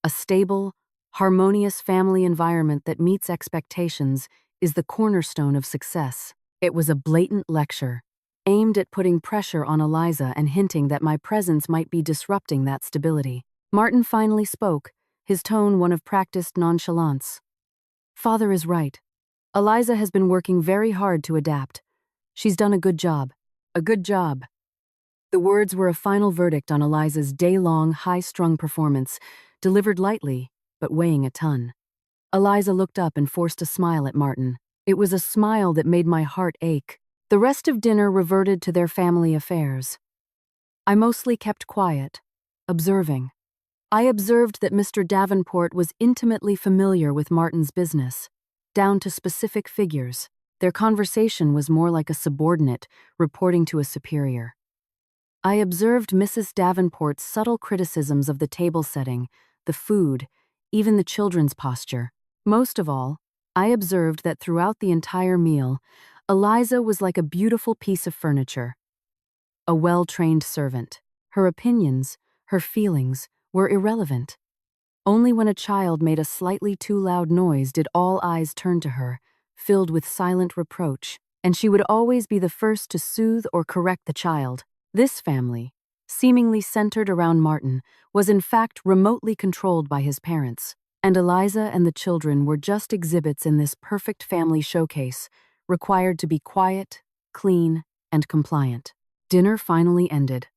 A stable, harmonious family environment that meets expectations is the cornerstone of success. It was a blatant lecture, aimed at putting pressure on Eliza and hinting that my presence might be disrupting that stability. Martin finally spoke, his tone one of practiced nonchalance. "Father is right. Eliza has been working very hard to adapt. She's done a good job. A good job." The words were a final verdict on Eliza's day-long, high-strung performance, delivered lightly, but weighing a ton. Eliza looked up and forced a smile at Martin. It was a smile that made my heart ache. The rest of dinner reverted to their family affairs. I mostly kept quiet, observing. I observed that Mr. Davenport was intimately familiar with Martin's business, down to specific figures. Their conversation was more like a subordinate reporting to a superior. I observed Mrs. Davenport's subtle criticisms of the table setting, the food, even the children's posture. Most of all, I observed that throughout the entire meal, Eliza was like a beautiful piece of furniture. A well-trained servant. Her opinions, her feelings, were irrelevant. Only when a child made a slightly too loud noise did all eyes turn to her, filled with silent reproach, and she would always be the first to soothe or correct the child. This family, seemingly centered around Martin, was in fact remotely controlled by his parents, and Eliza and the children were just exhibits in this perfect family showcase, required to be quiet, clean, and compliant. Dinner finally ended.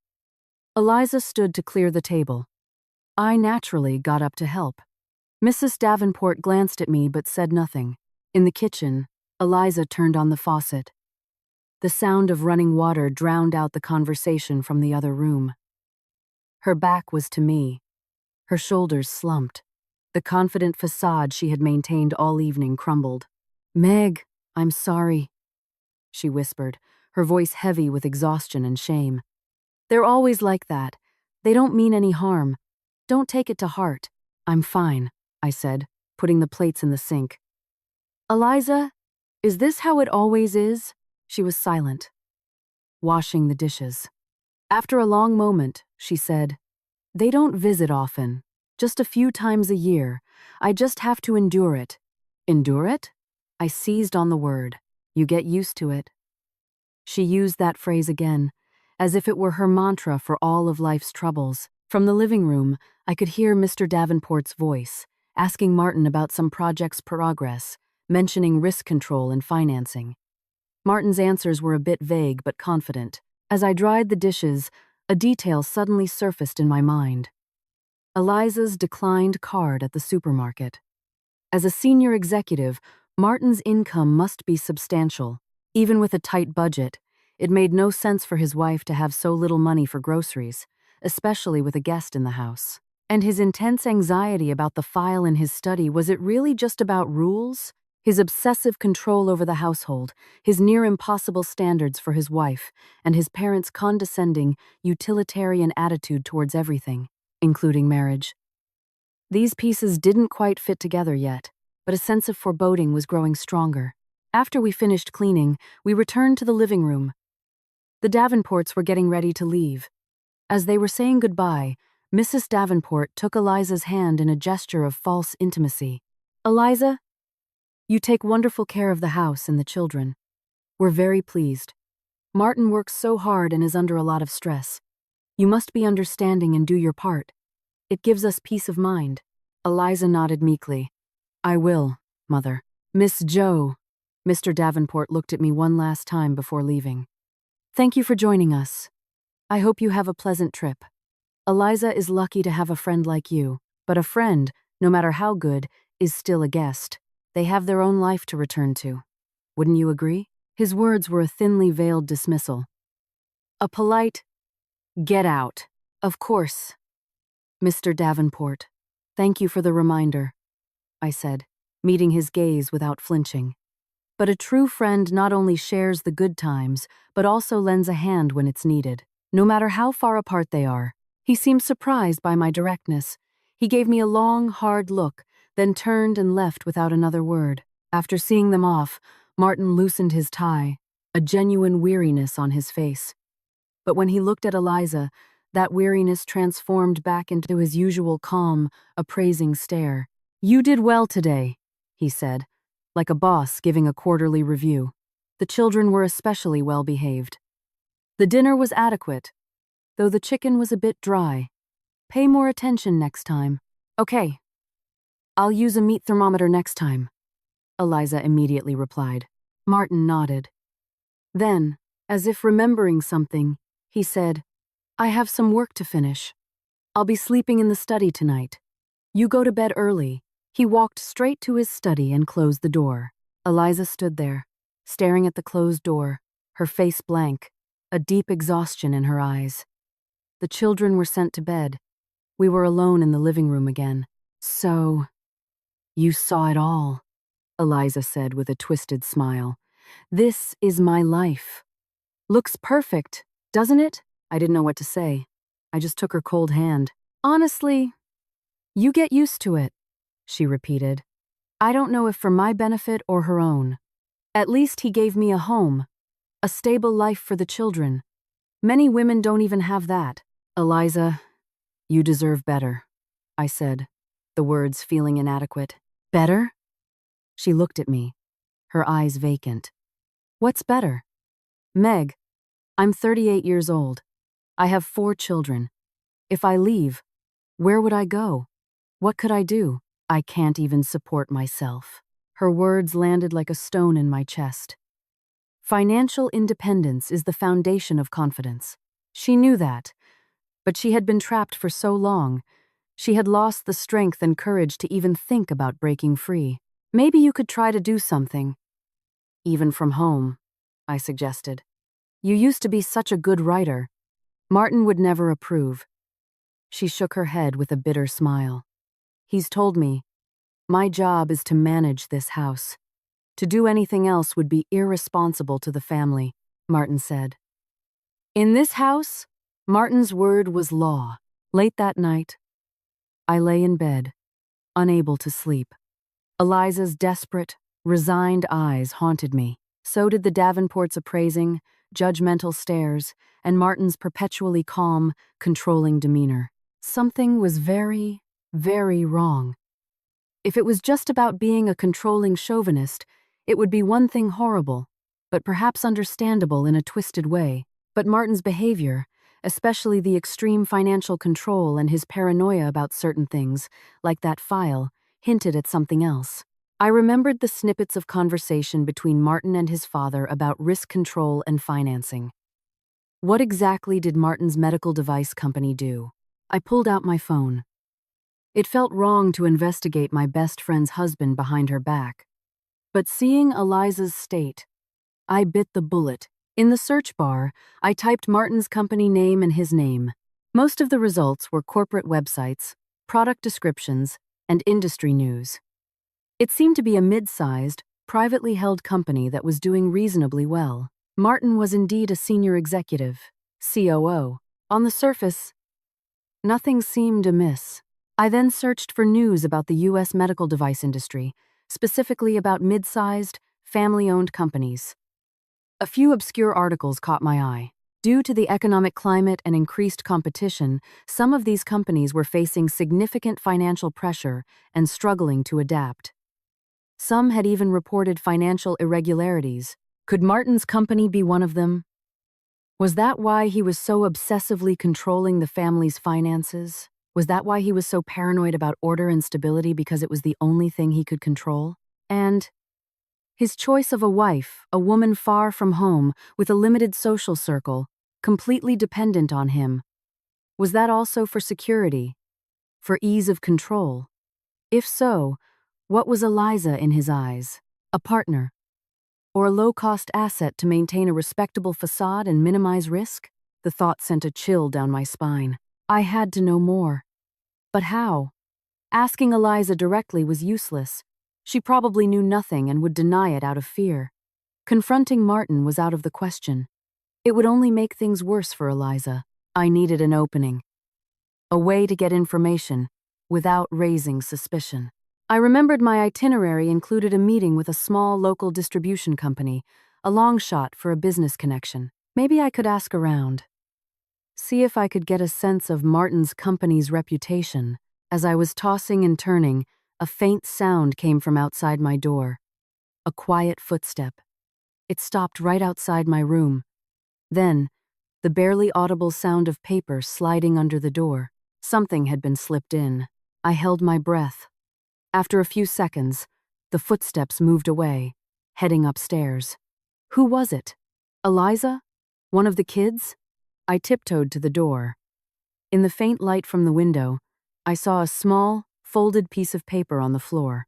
Eliza stood to clear the table. I naturally got up to help. Mrs. Davenport glanced at me but said nothing. In the kitchen, Eliza turned on the faucet. The sound of running water drowned out the conversation from the other room. Her back was to me. Her shoulders slumped. The confident facade she had maintained all evening crumbled. "Meg, I'm sorry," she whispered, her voice heavy with exhaustion and shame. "They're always like that. They don't mean any harm. Don't take it to heart." "I'm fine," I said, putting the plates in the sink. "Eliza, is this how it always is?" She was silent, washing the dishes. After a long moment, she said, "They don't visit often, just a few times a year. I just have to endure it." "Endure it?" I seized on the word. "You get used to it." She used that phrase again, as if it were her mantra for all of life's troubles. From the living room, I could hear Mr. Davenport's voice, asking Martin about some project's progress, mentioning risk control and financing. Martin's answers were a bit vague but confident. As I dried the dishes, a detail suddenly surfaced in my mind. Eliza's declined card at the supermarket. As a senior executive, Martin's income must be substantial. Even with a tight budget, it made no sense for his wife to have so little money for groceries, especially with a guest in the house. And his intense anxiety about the file in his study, was it really just about rules? His obsessive control over the household, his near-impossible standards for his wife, and his parents' condescending, utilitarian attitude towards everything, including marriage. These pieces didn't quite fit together yet, but a sense of foreboding was growing stronger. After we finished cleaning, we returned to the living room. The Davenports were getting ready to leave. As they were saying goodbye, Mrs. Davenport took Eliza's hand in a gesture of false intimacy. "Eliza, you take wonderful care of the house and the children. We're very pleased. Martin works so hard and is under a lot of stress. You must be understanding and do your part. It gives us peace of mind." Eliza nodded meekly. "I will, Mother." "Miss Joe." Mr. Davenport looked at me one last time before leaving. "Thank you for joining us. I hope you have a pleasant trip. Eliza is lucky to have a friend like you, but a friend, no matter how good, is still a guest. They have their own life to return to. Wouldn't you agree?" His words were a thinly veiled dismissal. A polite, "Get out." "Of course, Mr. Davenport. Thank you for the reminder," I said, meeting his gaze without flinching. But a true friend not only shares the good times, but also lends a hand when it's needed, no matter how far apart they are. He seemed surprised by my directness. He gave me a long, hard look, then turned and left without another word. After seeing them off, Martin loosened his tie, a genuine weariness on his face. But when he looked at Eliza, that weariness transformed back into his usual calm, appraising stare. "You did well today," he said, like a boss giving a quarterly review. The children were especially well behaved. The dinner was adequate, though the chicken was a bit dry. Pay more attention next time. "Okay. I'll use a meat thermometer next time," Eliza immediately replied. Martin nodded. Then, as if remembering something, he said, "I have some work to finish. I'll be sleeping in the study tonight. You go to bed early." He walked straight to his study and closed the door. Eliza stood there, staring at the closed door, her face blank, a deep exhaustion in her eyes. The children were sent to bed. We were alone in the living room again. "So, you saw it all," Eliza said with a twisted smile. "This is my life. Looks perfect, doesn't it?" I didn't know what to say. I just took her cold hand. "Honestly, you get used to it," she repeated. I don't know if for my benefit or her own. At least he gave me a home, a stable life for the children. Many women don't even have that. "Eliza, you deserve better," I said, the words feeling inadequate. "Better?" She looked at me, her eyes vacant. "What's better?" "Meg, I'm 38 years old. I have 4 children. If I leave, where would I go? What could I do? I can't even support myself." Her words landed like a stone in my chest. Financial independence is the foundation of confidence. She knew that, but she had been trapped for so long. She had lost the strength and courage to even think about breaking free. "Maybe you could try to do something. Even from home," I suggested. "You used to be such a good writer." Martin would never approve. She shook her head with a bitter smile. "He's told me, my job is to manage this house. To do anything else would be irresponsible to the family," Martin said. In this house, Martin's word was law. Late that night, I lay in bed, unable to sleep. Eliza's desperate, resigned eyes haunted me. So did the Davenports' appraising, judgmental stares, and Martin's perpetually calm, controlling demeanor. Something was very, very wrong. If it was just about being a controlling chauvinist, it would be one thing horrible, but perhaps understandable in a twisted way. But Martin's behavior, especially the extreme financial control and his paranoia about certain things, like that file, hinted at something else. I remembered the snippets of conversation between Martin and his father about risk control and financing. What exactly did Martin's medical device company do? I pulled out my phone. It felt wrong to investigate my best friend's husband behind her back. But seeing Eliza's state, I bit the bullet. In the search bar, I typed Martin's company name and his name. Most of the results were corporate websites, product descriptions, and industry news. It seemed to be a mid-sized, privately held company that was doing reasonably well. Martin was indeed a senior executive, COO. On the surface, nothing seemed amiss. I then searched for news about the U.S. medical device industry, specifically about mid-sized, family-owned companies. A few obscure articles caught my eye. Due to the economic climate and increased competition, some of these companies were facing significant financial pressure and struggling to adapt. Some had even reported financial irregularities. Could Martin's company be one of them? Was that why he was so obsessively controlling the family's finances? Was that why he was so paranoid about order and stability because it was the only thing he could control? And his choice of a wife, a woman far from home, with a limited social circle, completely dependent on him. Was that also for security? For ease of control? If so, what was Eliza in his eyes? A partner? Or a low-cost asset to maintain a respectable facade and minimize risk? The thought sent a chill down my spine. I had to know more. But how? Asking Eliza directly was useless. She probably knew nothing and would deny it out of fear. Confronting Martin was out of the question. It would only make things worse for Eliza. I needed an opening. A way to get information without raising suspicion. I remembered my itinerary included a meeting with a small local distribution company, a long shot for a business connection. Maybe I could ask around. See if I could get a sense of Martin's company's reputation. As I was tossing and turning, a faint sound came from outside my door. A quiet footstep. It stopped right outside my room. Then, the barely audible sound of paper sliding under the door. Something had been slipped in. I held my breath. After a few seconds, the footsteps moved away, heading upstairs. Who was it? Eliza? One of the kids? I tiptoed to the door. In the faint light from the window, I saw a small, folded piece of paper on the floor.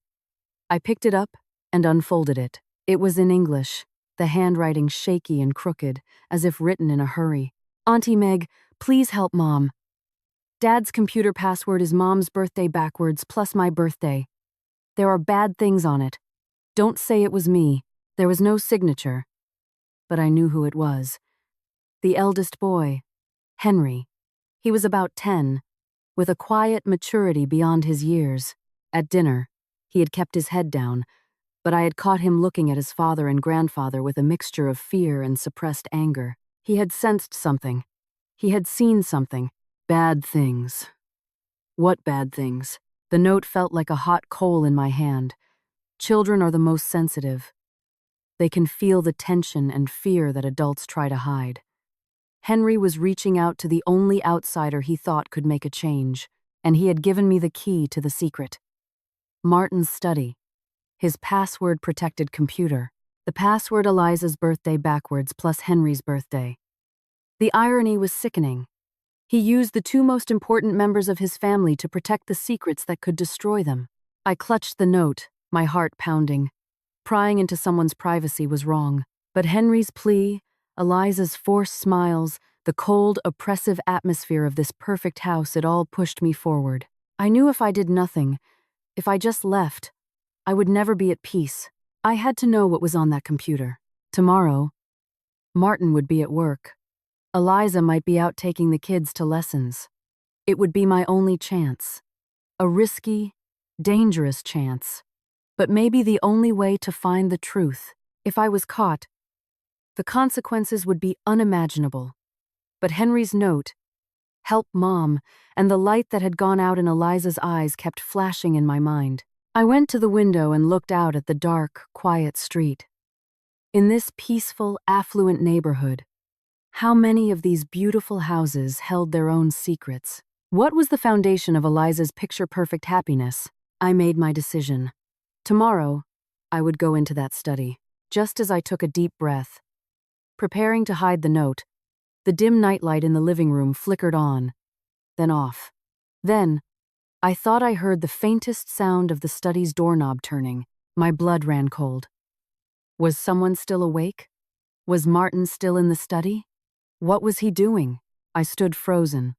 I picked it up and unfolded it. It was in English, the handwriting shaky and crooked, as if written in a hurry. Auntie Meg, please help Mom. Dad's computer password is Mom's birthday backwards plus my birthday. There are bad things on it. Don't say it was me. There was no signature. But I knew who it was. The eldest boy, Henry. He was about 10, with a quiet maturity beyond his years. At dinner, he had kept his head down, but I had caught him looking at his father and grandfather with a mixture of fear and suppressed anger. He had sensed something. He had seen something. Bad things. What bad things? The note felt like a hot coal in my hand. Children are the most sensitive. They can feel the tension and fear that adults try to hide. Henry was reaching out to the only outsider he thought could make a change, and he had given me the key to the secret. Martin's study. His password-protected computer. The password Eliza's birthday backwards plus Henry's birthday. The irony was sickening. He used the two most important members of his family to protect the secrets that could destroy them. I clutched the note, my heart pounding. Prying into someone's privacy was wrong. But Henry's plea, Eliza's forced smiles, the cold, oppressive atmosphere of this perfect house, it all pushed me forward. I knew if I did nothing, if I just left, I would never be at peace. I had to know what was on that computer. Tomorrow, Martin would be at work. Eliza might be out taking the kids to lessons. It would be my only chance. A risky, dangerous chance. But maybe the only way to find the truth. If I was caught, the consequences would be unimaginable. But Henry's note, "Help Mom," and the light that had gone out in Eliza's eyes kept flashing in my mind. I went to the window and looked out at the dark, quiet street. In this peaceful, affluent neighborhood, how many of these beautiful houses held their own secrets? What was the foundation of Eliza's picture-perfect happiness? I made my decision. Tomorrow, I would go into that study. Just as I took a deep breath, preparing to hide the note, the dim nightlight in the living room flickered on, then off. Then, I thought I heard the faintest sound of the study's doorknob turning. My blood ran cold. Was someone still awake? Was Martin still in the study? What was he doing? I stood frozen,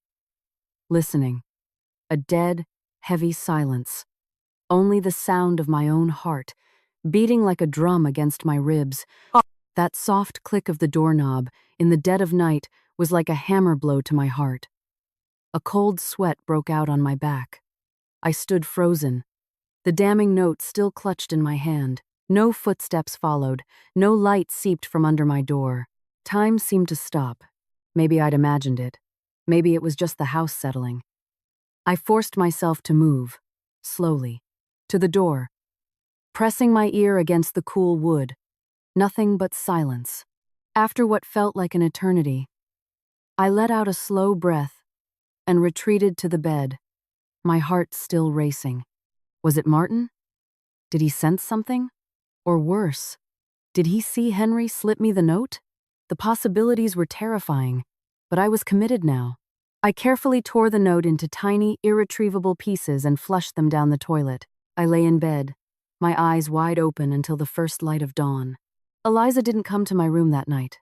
listening. A dead, heavy silence. Only the sound of my own heart, beating like a drum against my ribs. That soft click of the doorknob, in the dead of night, was like a hammer blow to my heart. A cold sweat broke out on my back. I stood frozen, the damning note still clutched in my hand. No footsteps followed, no light seeped from under my door. Time seemed to stop. Maybe I'd imagined it. Maybe it was just the house settling. I forced myself to move, slowly, to the door, pressing my ear against the cool wood. Nothing but silence. After what felt like an eternity, I let out a slow breath and retreated to the bed, my heart still racing. Was it Martin? Did he sense something? Or worse, did he see Henry slip me the note? The possibilities were terrifying, but I was committed now. I carefully tore the note into tiny, irretrievable pieces and flushed them down the toilet. I lay in bed, my eyes wide open until the first light of dawn. Eliza didn't come to my room that night.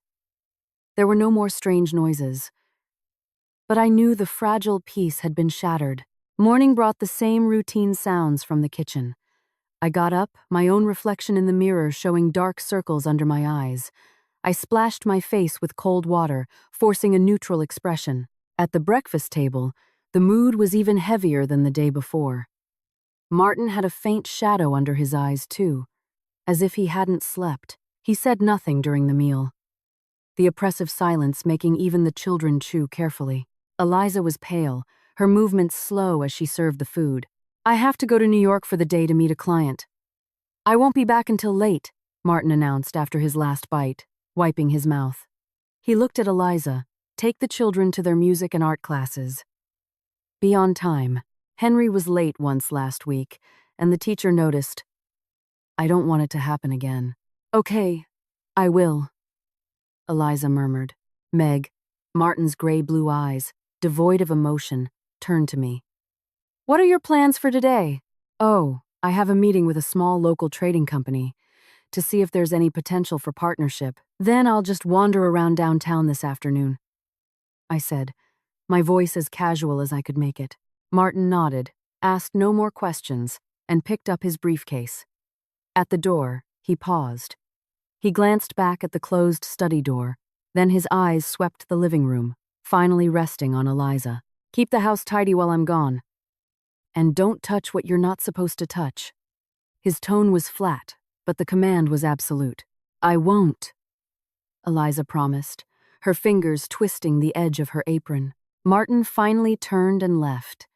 There were no more strange noises, but I knew the fragile peace had been shattered. Morning brought the same routine sounds from the kitchen. I got up, my own reflection in the mirror showing dark circles under my eyes. I splashed my face with cold water, forcing a neutral expression. At the breakfast table, the mood was even heavier than the day before. Martin had a faint shadow under his eyes, too, as if he hadn't slept. He said nothing during the meal, the oppressive silence making even the children chew carefully. Eliza was pale, her movements slow as she served the food. I have to go to New York for the day to meet a client. I won't be back until late, Martin announced after his last bite, wiping his mouth. He looked at Eliza. Take the children to their music and art classes. Be on time. Henry was late once last week, and the teacher noticed. I don't want it to happen again. Okay, I will, Eliza murmured. Meg, Martin's gray-blue eyes, devoid of emotion, turned to me. What are your plans for today? Oh, I have a meeting with a small local trading company to see if there's any potential for partnership. Then I'll just wander around downtown this afternoon, I said, my voice as casual as I could make it. Martin nodded, asked no more questions, and picked up his briefcase. At the door, he paused. He glanced back at the closed study door, then his eyes swept the living room, finally resting on Eliza. Keep the house tidy while I'm gone. And don't touch what you're not supposed to touch. His tone was flat, but the command was absolute. I won't, Eliza promised, her fingers twisting the edge of her apron. Martin finally turned and left.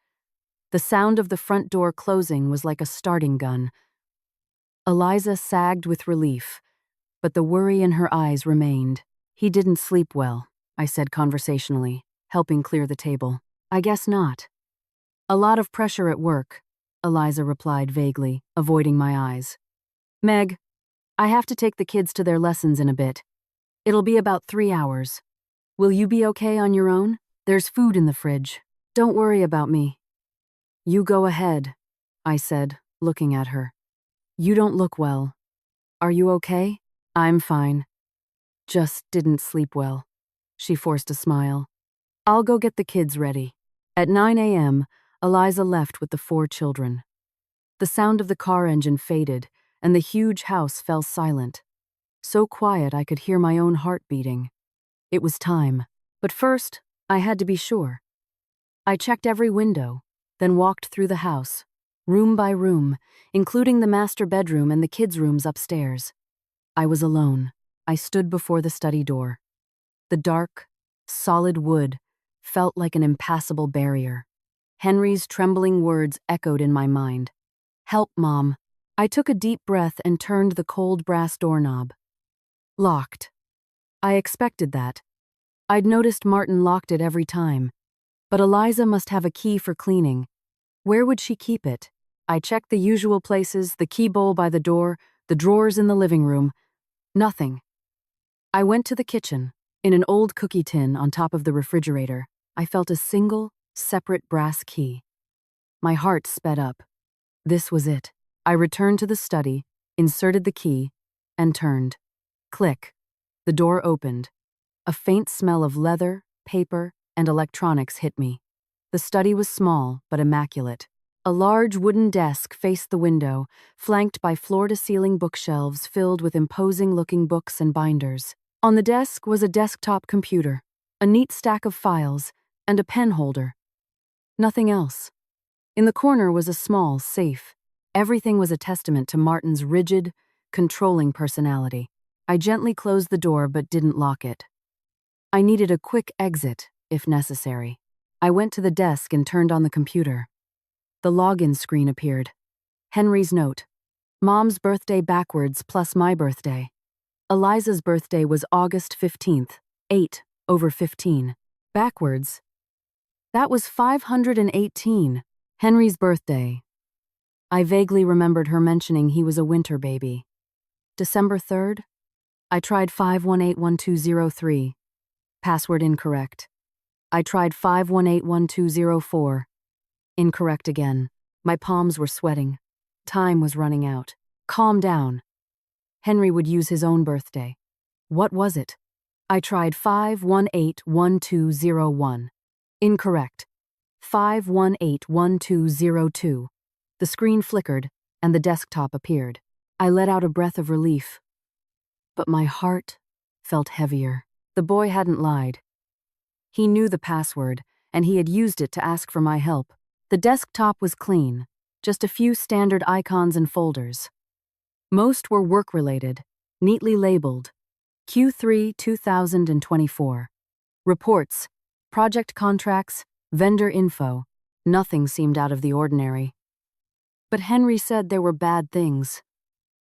The sound of the front door closing was like a starting gun. Eliza sagged with relief, but the worry in her eyes remained. He didn't sleep well, I said conversationally, helping clear the table. I guess not. A lot of pressure at work, Eliza replied vaguely, avoiding my eyes. Meg, I have to take the kids to their lessons in a bit. It'll be about 3 hours. Will you be okay on your own? There's food in the fridge. Don't worry about me. You go ahead, I said, looking at her. You don't look well. Are you okay? I'm fine. Just didn't sleep well. She forced a smile. I'll go get the kids ready. At 9 a.m., Eliza left with the 4 children. The sound of the car engine faded, and the huge house fell silent. So quiet I could hear my own heart beating. It was time. But first, I had to be sure. I checked every window, then walked through the house, room by room, including the master bedroom and the kids' rooms upstairs. I was alone. I stood before the study door. The dark, solid wood felt like an impassable barrier. Henry's trembling words echoed in my mind. Help, Mom. I took a deep breath and turned the cold brass doorknob. Locked. I expected that. I'd noticed Martin locked it every time. But Eliza must have a key for cleaning. Where would she keep it? I checked the usual places, the key bowl by the door, the drawers in the living room. Nothing. I went to the kitchen. In an old cookie tin on top of the refrigerator, I felt a single, separate brass key. My heart sped up. This was it. I returned to the study, inserted the key, and turned. Click. The door opened. A faint smell of leather, paper, and electronics hit me. The study was small, but immaculate. A large wooden desk faced the window, flanked by floor-to-ceiling bookshelves filled with imposing-looking books and binders. On the desk was a desktop computer, a neat stack of files, and a pen holder. Nothing else. In the corner was a small safe. Everything was a testament to Martin's rigid, controlling personality. I gently closed the door but didn't lock it. I needed a quick exit, if necessary. I went to the desk and turned on the computer. The login screen appeared. Henry's note. Mom's birthday backwards plus my birthday. Eliza's birthday was August 15th, 8/15. Backwards. That was 518. Henry's birthday. I vaguely remembered her mentioning he was a winter baby. December 3rd? I tried 5181203. Password incorrect. I tried 5181204. Incorrect again. My palms were sweating. Time was running out. Calm down. Henry would use his own birthday. What was it? I tried 5181201. Incorrect. 5181202. The screen flickered, and the desktop appeared. I let out a breath of relief. But my heart felt heavier. The boy hadn't lied. He knew the password, and he had used it to ask for my help. The desktop was clean, just a few standard icons and folders. Most were work-related, neatly labeled. Q3 2024. Reports, project contracts, vendor info. Nothing seemed out of the ordinary. But Henry said there were bad things.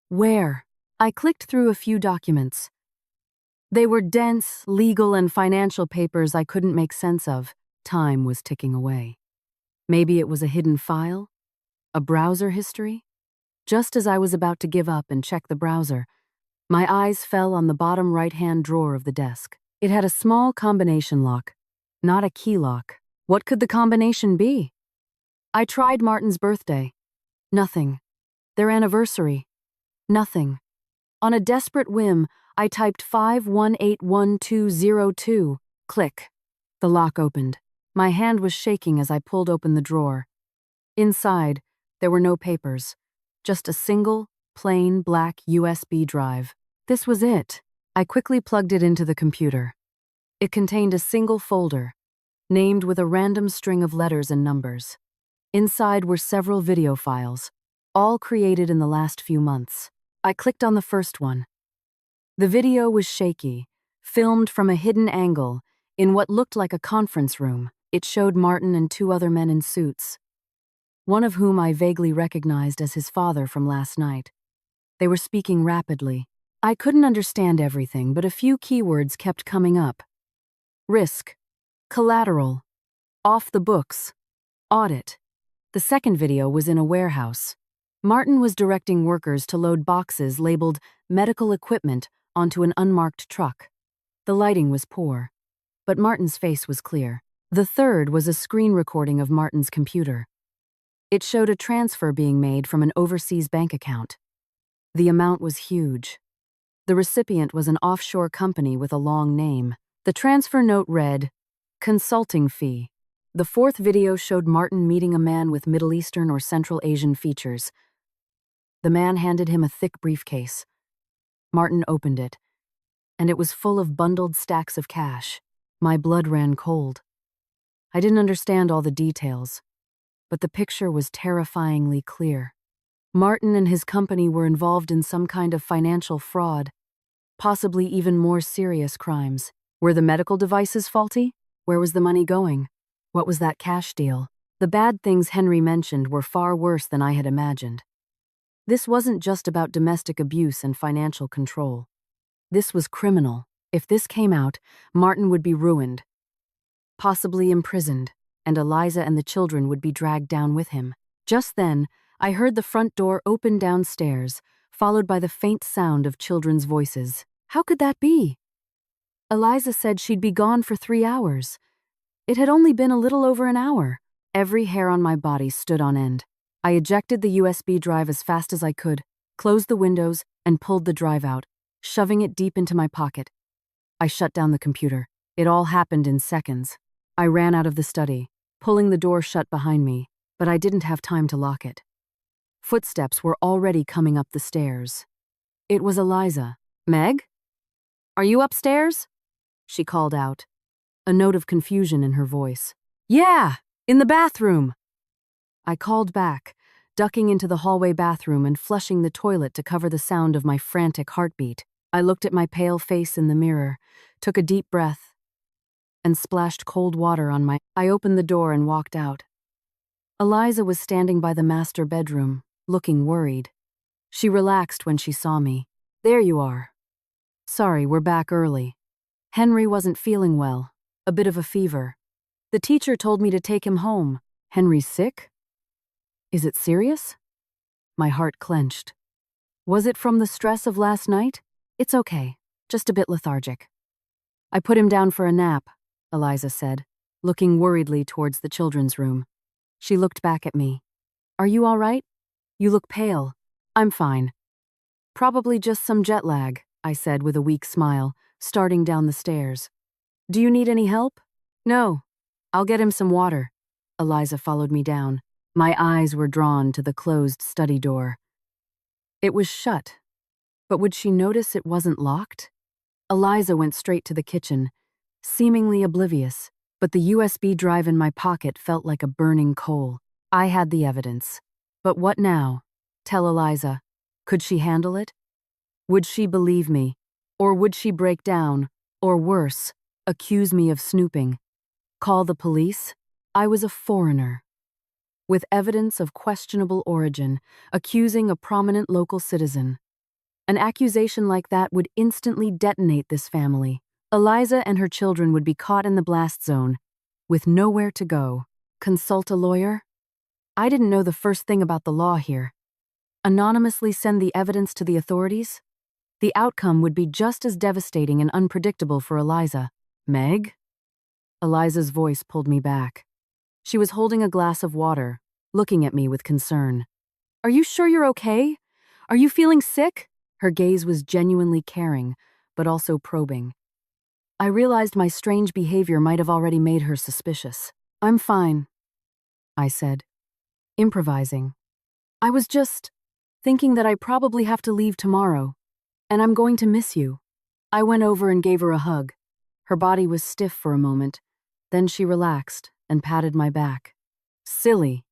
Where? I clicked through a few documents. They were dense, legal, and financial papers I couldn't make sense of. Time was ticking away. Maybe it was a hidden file? A browser history? Just as I was about to give up and check the browser, my eyes fell on the bottom right-hand drawer of the desk. It had a small combination lock, not a key lock. What could the combination be? I tried Martin's birthday. Nothing. Their anniversary. Nothing. On a desperate whim, I typed 5181202. Click. The lock opened. My hand was shaking as I pulled open the drawer. Inside, there were no papers, just a single, plain black USB drive. This was it. I quickly plugged it into the computer. It contained a single folder, named with a random string of letters and numbers. Inside were several video files, all created in the last few months. I clicked on the first one. The video was shaky, filmed from a hidden angle, in what looked like a conference room. It showed Martin and two other men in suits, one of whom I vaguely recognized as his father from last night. They were speaking rapidly. I couldn't understand everything, but a few keywords kept coming up. Risk, collateral, off the books, audit. The second video was in a warehouse. Martin was directing workers to load boxes labeled medical equipment onto an unmarked truck. The lighting was poor, but Martin's face was clear. The third was a screen recording of Martin's computer. It showed a transfer being made from an overseas bank account. The amount was huge. The recipient was an offshore company with a long name. The transfer note read, "Consulting fee." The fourth video showed Martin meeting a man with Middle Eastern or Central Asian features. The man handed him a thick briefcase. Martin opened it, and it was full of bundled stacks of cash. My blood ran cold. I didn't understand all the details, but the picture was terrifyingly clear. Martin and his company were involved in some kind of financial fraud, possibly even more serious crimes. Were the medical devices faulty? Where was the money going? What was that cash deal? The bad things Henry mentioned were far worse than I had imagined. This wasn't just about domestic abuse and financial control. This was criminal. If this came out, Martin would be ruined, possibly imprisoned, and Eliza and the children would be dragged down with him. Just then, I heard the front door open downstairs, followed by the faint sound of children's voices. How could that be? Eliza said she'd be gone for 3 hours. It had only been a little over an hour. Every hair on my body stood on end. I ejected the USB drive as fast as I could, closed the windows, and pulled the drive out, shoving it deep into my pocket. I shut down the computer. It all happened in seconds. I ran out of the study, pulling the door shut behind me, but I didn't have time to lock it. Footsteps were already coming up the stairs. It was Eliza. "Meg? Are you upstairs?" she called out, a note of confusion in her voice. "Yeah, in the bathroom." I called back, ducking into the hallway bathroom and flushing the toilet to cover the sound of my frantic heartbeat. I looked at my pale face in the mirror, took a deep breath, and splashed cold water on my. I opened the door and walked out. Eliza was standing by the master bedroom, looking worried. She relaxed when she saw me. There you are. Sorry, we're back early. Henry wasn't feeling well, a bit of a fever. The teacher told me to take him home. Henry's sick? Is it serious? My heart clenched. Was it from the stress of last night? It's okay, just a bit lethargic. I put him down for a nap, Eliza said, looking worriedly towards the children's room. She looked back at me. Are you all right? You look pale. I'm fine. Probably just some jet lag, I said with a weak smile, starting down the stairs. Do you need any help? No. I'll get him some water. Eliza followed me down. My eyes were drawn to the closed study door. It was shut, but would she notice it wasn't locked? Eliza went straight to the kitchen, seemingly oblivious, but the USB drive in my pocket felt like a burning coal. I had the evidence. But what now? Tell Eliza. Could she handle it? Would she believe me? Or would she break down? Or worse, accuse me of snooping? Call the police? I was a foreigner, with evidence of questionable origin, accusing a prominent local citizen. An accusation like that would instantly detonate this family. Eliza and her children would be caught in the blast zone, with nowhere to go. Consult a lawyer? I didn't know the first thing about the law here. Anonymously send the evidence to the authorities? The outcome would be just as devastating and unpredictable for Eliza. Meg? Eliza's voice pulled me back. She was holding a glass of water, looking at me with concern. Are you sure you're okay? Are you feeling sick? Her gaze was genuinely caring, but also probing. I realized my strange behavior might have already made her suspicious. I'm fine, I said, improvising. I was just thinking that I probably have to leave tomorrow, and I'm going to miss you. I went over and gave her a hug. Her body was stiff for a moment, then she relaxed and patted my back. Silly.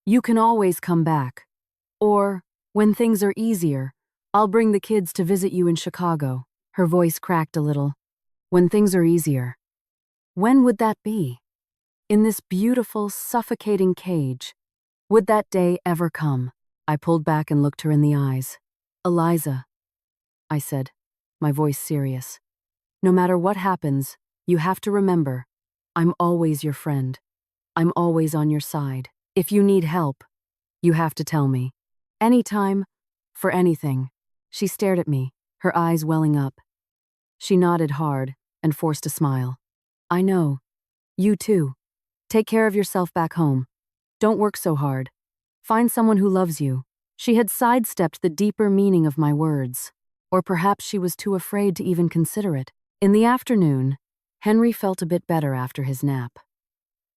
You can always come back. Or, when things are easier, I'll bring the kids to visit you in Chicago. Her voice cracked a little. When things are easier. When would that be? In this beautiful, suffocating cage. Would that day ever come? I pulled back and looked her in the eyes. Eliza, I said, my voice serious. No matter what happens, you have to remember, I'm always your friend. I'm always on your side. If you need help, you have to tell me. Anytime, for anything. She stared at me, her eyes welling up. She nodded hard and forced a smile. I know. You too. Take care of yourself back home. Don't work so hard. Find someone who loves you. She had sidestepped the deeper meaning of my words. Or perhaps she was too afraid to even consider it. In the afternoon, Henry felt a bit better after his nap.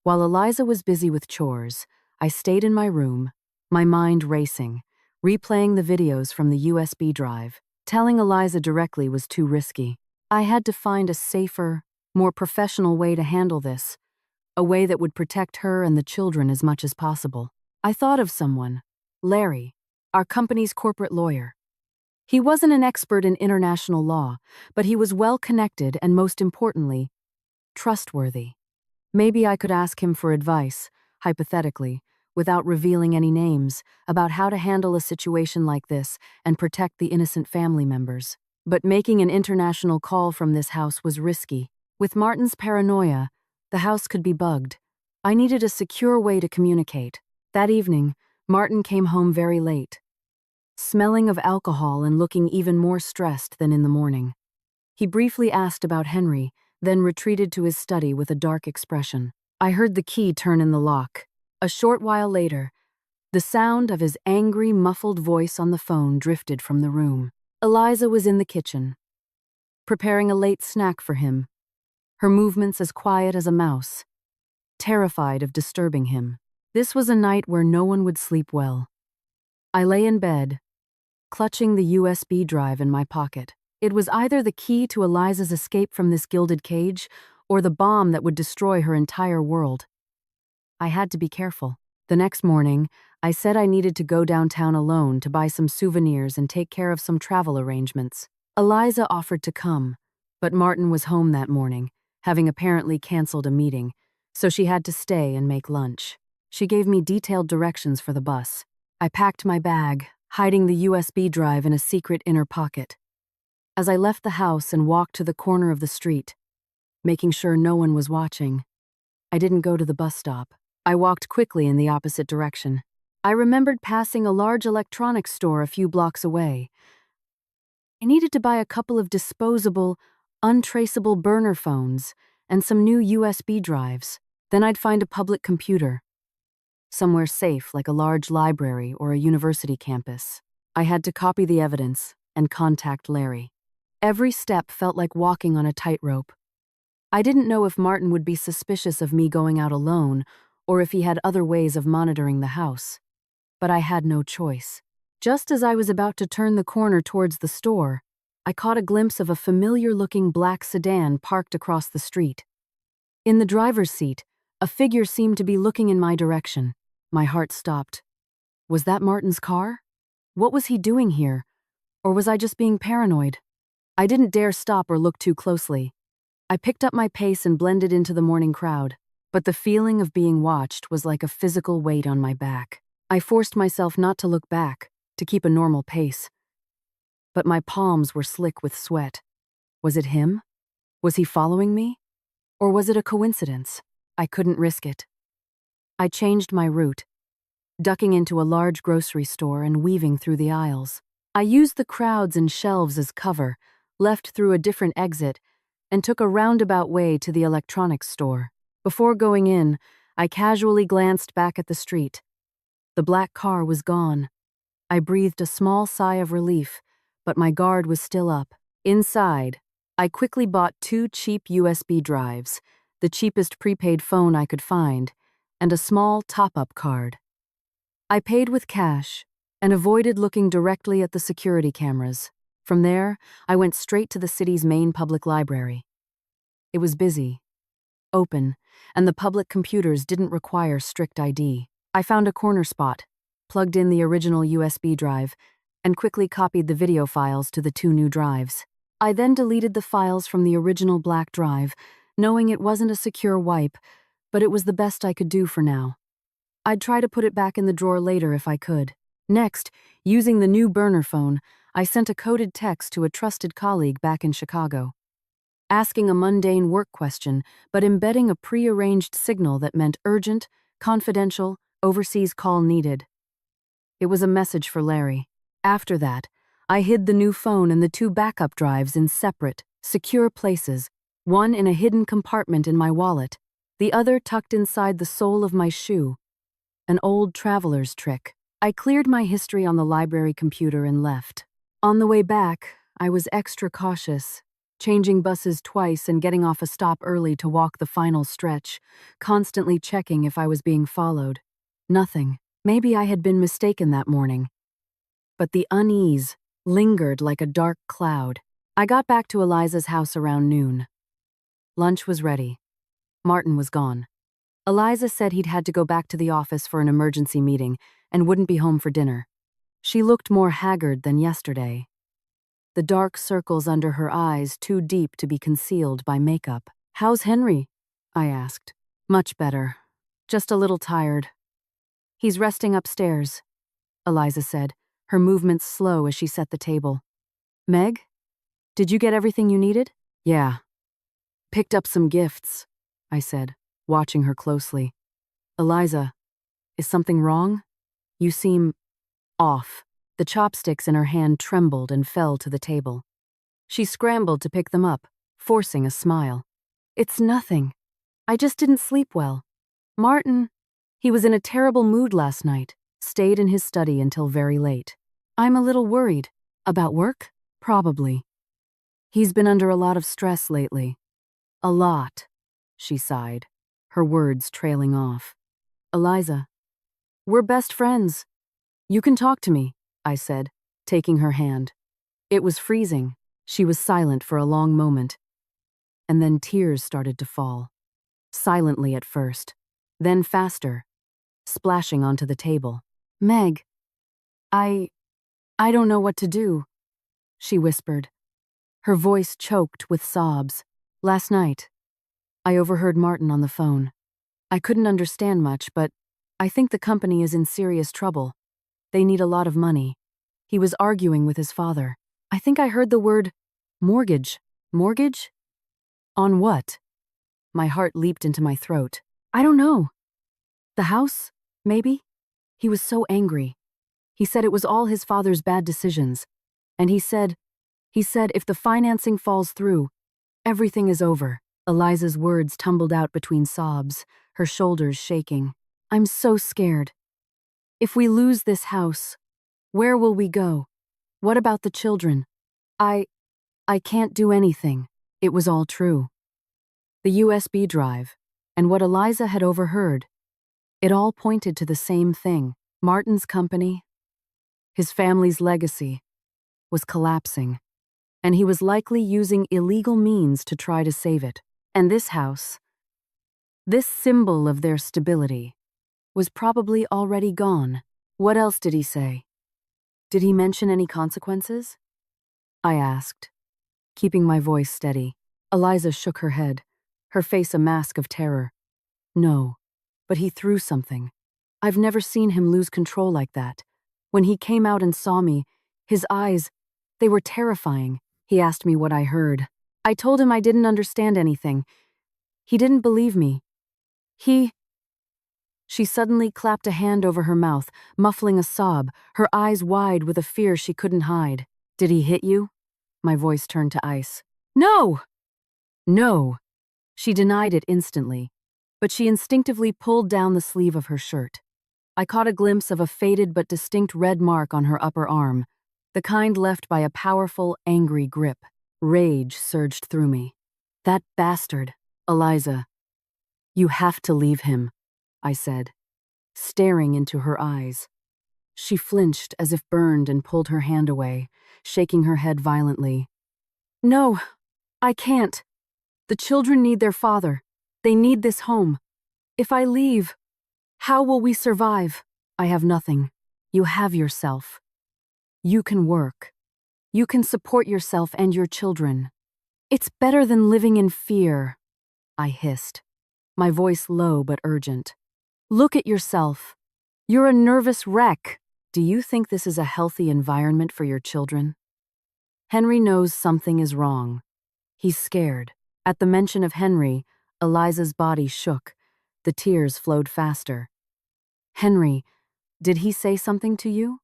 While Eliza was busy with chores, I stayed in my room, my mind racing, replaying the videos from the USB drive. Telling Eliza directly was too risky. I had to find a safer, more professional way to handle this, a way that would protect her and the children as much as possible. I thought of someone, Larry, our company's corporate lawyer. He wasn't an expert in international law, but he was well-connected and, most importantly, trustworthy. Maybe I could ask him for advice, hypothetically, without revealing any names, about how to handle a situation like this and protect the innocent family members. But making an international call from this house was risky. With Martin's paranoia, the house could be bugged. I needed a secure way to communicate. That evening, Martin came home very late, smelling of alcohol and looking even more stressed than in the morning. He briefly asked about Henry, then retreated to his study with a dark expression. I heard the key turn in the lock. A short while later, the sound of his angry, muffled voice on the phone drifted from the room. Eliza was in the kitchen, preparing a late snack for him, her movements as quiet as a mouse, terrified of disturbing him. This was a night where no one would sleep well. I lay in bed, clutching the USB drive in my pocket. It was either the key to Eliza's escape from this gilded cage or the bomb that would destroy her entire world. I had to be careful. The next morning, I said I needed to go downtown alone to buy some souvenirs and take care of some travel arrangements. Eliza offered to come, but Martin was home that morning, having apparently canceled a meeting, so she had to stay and make lunch. She gave me detailed directions for the bus. I packed my bag, hiding the USB drive in a secret inner pocket. As I left the house and walked to the corner of the street, making sure no one was watching, I didn't go to the bus stop. I walked quickly in the opposite direction. I remembered passing a large electronics store a few blocks away. I needed to buy a couple of disposable, untraceable burner phones and some new USB drives. Then I'd find a public computer. Somewhere safe, like a large library or a university campus. I had to copy the evidence and contact Larry. Every step felt like walking on a tightrope. I didn't know if Martin would be suspicious of me going out alone or if he had other ways of monitoring the house. But I had no choice. Just as I was about to turn the corner towards the store, I caught a glimpse of a familiar-looking black sedan parked across the street. In the driver's seat, a figure seemed to be looking in my direction. My heart stopped. Was that Martin's car? What was he doing here? Or was I just being paranoid? I didn't dare stop or look too closely. I picked up my pace and blended into the morning crowd, but the feeling of being watched was like a physical weight on my back. I forced myself not to look back, to keep a normal pace. But my palms were slick with sweat. Was it him? Was he following me? Or was it a coincidence? I couldn't risk it. I changed my route, ducking into a large grocery store and weaving through the aisles. I used the crowds and shelves as cover, left through a different exit, and took a roundabout way to the electronics store. Before going in, I casually glanced back at the street. The black car was gone. I breathed a small sigh of relief, but my guard was still up. Inside, I quickly bought 2 cheap USB drives, the cheapest prepaid phone I could find, and a small top-up card. I paid with cash and avoided looking directly at the security cameras. From there, I went straight to the city's main public library. It was busy, open, and the public computers didn't require strict ID. I found a corner spot, plugged in the original USB drive, and quickly copied the video files to the 2 new drives. I then deleted the files from the original black drive, knowing it wasn't a secure wipe, but it was the best I could do for now. I'd try to put it back in the drawer later if I could. Next, using the new burner phone, I sent a coded text to a trusted colleague back in Chicago, asking a mundane work question, but embedding a pre-arranged signal that meant urgent, confidential, overseas call needed. It was a message for Larry. After that, I hid the new phone and the 2 backup drives in separate, secure places, one in a hidden compartment in my wallet, the other tucked inside the sole of my shoe. An old traveler's trick. I cleared my history on the library computer and left. On the way back, I was extra cautious, changing buses twice and getting off a stop early to walk the final stretch, constantly checking if I was being followed. Nothing. Maybe I had been mistaken that morning. But the unease lingered like a dark cloud. I got back to Eliza's house around noon. Lunch was ready. Martin was gone. Eliza said he'd had to go back to the office for an emergency meeting and wouldn't be home for dinner. She looked more haggard than yesterday, the dark circles under her eyes too deep to be concealed by makeup. "How's Henry?" I asked. "Much better. Just a little tired." "He's resting upstairs," Eliza said, her movements slow as she set the table. "Meg, did you get everything you needed?" "Yeah. Picked up some gifts," I said, watching her closely. "Eliza, is something wrong? You seem off." The chopsticks in her hand trembled and fell to the table. She scrambled to pick them up, forcing a smile. "It's nothing. I just didn't sleep well. Martin, he was in a terrible mood last night, stayed in his study until very late. I'm a little worried. About work? Probably. He's been under a lot of stress lately." "A lot," she sighed, her words trailing off. "Eliza, we're best friends. You can talk to me," I said, taking her hand. It was freezing. She was silent for a long moment. And then tears started to fall. Silently at first, then faster, splashing onto the table. "Meg, I don't know what to do," she whispered. Her voice choked with sobs. "Last night, I overheard Martin on the phone. I couldn't understand much, but I think the company is in serious trouble. They need a lot of money. He was arguing with his father. I think I heard the word mortgage. Mortgage? On what? My heart leaped into my throat. I don't know. The house? Maybe? He was so angry. He said it was all his father's bad decisions. And he said if the financing falls through, everything is over. Eliza's words tumbled out between sobs, her shoulders shaking. I'm so scared. If we lose this house, where will we go? What about the children? I can't do anything. It was all true. The USB drive, and what Eliza had overheard, it all pointed to the same thing. Martin's company, his family's legacy, was collapsing, and he was likely using illegal means to try to save it. And this house, this symbol of their stability, was probably already gone. What else did he say? Did he mention any consequences? I asked, keeping my voice steady. Eliza shook her head, her face a mask of terror. No, but he threw something. I've never seen him lose control like that. When he came out and saw me, his eyes, they were terrifying. He asked me what I heard. I told him I didn't understand anything. He didn't believe me. She suddenly clapped a hand over her mouth, muffling a sob, her eyes wide with a fear she couldn't hide. Did he hit you? My voice turned to ice. No! No! She denied it instantly, but she instinctively pulled down the sleeve of her shirt. I caught a glimpse of a faded but distinct red mark on her upper arm, the kind left by a powerful, angry grip. Rage surged through me. That bastard, Eliza. You have to leave him, I said, staring into her eyes. She flinched as if burned and pulled her hand away, shaking her head violently. No, I can't. The children need their father. They need this home. If I leave, how will we survive? I have nothing. You have yourself. You can work. You can support yourself and your children. It's better than living in fear, I hissed, my voice low but urgent. Look at yourself. You're a nervous wreck. Do you think this is a healthy environment for your children? Henry knows something is wrong. He's scared. At the mention of Henry, Eliza's body shook. The tears flowed faster. Henry, did he say something to you?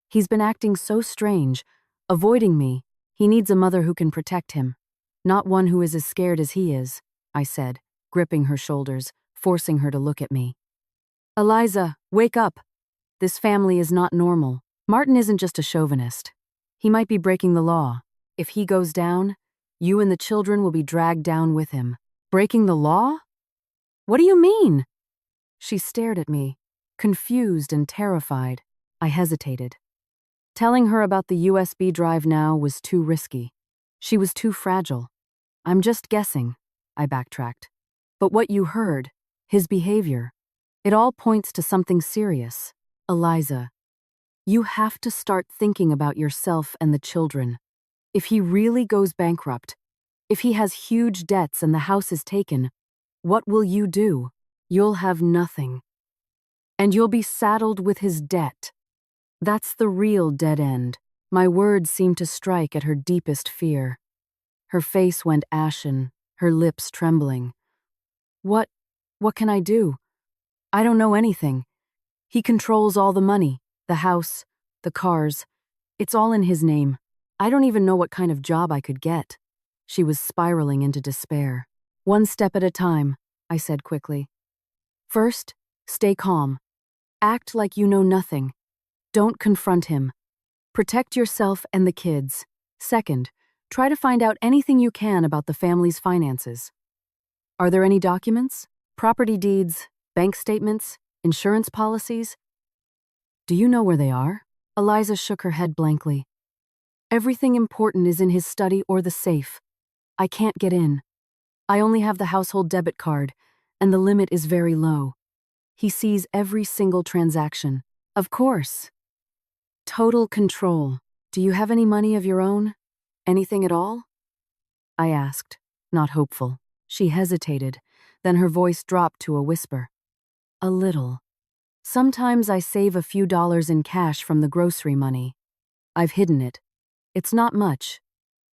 He's been acting so strange, avoiding me. He needs a mother who can protect him, not one who is as scared as he is, I said, gripping her shoulders, forcing her to look at me. Eliza, wake up. This family is not normal. Martin isn't just a chauvinist. He might be breaking the law. If he goes down, you and the children will be dragged down with him. Breaking the law? What do you mean? She stared at me, confused and terrified. I hesitated. Telling her about the USB drive now was too risky. She was too fragile. I'm just guessing, I backtracked. But what you heard, his behavior, it all points to something serious. Eliza, you have to start thinking about yourself and the children. If he really goes bankrupt, if he has huge debts and the house is taken, what will you do? You'll have nothing. And you'll be saddled with his debt. That's the real dead end. My words seemed to strike at her deepest fear. Her face went ashen, her lips trembling. What can I do? I don't know anything. He controls all the money, the house, the cars. It's all in his name. I don't even know what kind of job I could get. She was spiraling into despair. One step at a time, I said quickly. First, stay calm. Act like you know nothing. Don't confront him. Protect yourself and the kids. Second, try to find out anything you can about the family's finances. Are there any documents? Property deeds, bank statements, insurance policies? Do you know where they are? Eliza shook her head blankly. Everything important is in his study or the safe. I can't get in. I only have the household debit card, and the limit is very low. He sees every single transaction. Of course. Total control. Do you have any money of your own? Anything at all? I asked, not hopeful. She hesitated, Then her voice dropped to a whisper. A little. Sometimes I save a few dollars in cash from the grocery money. I've hidden it. It's not much.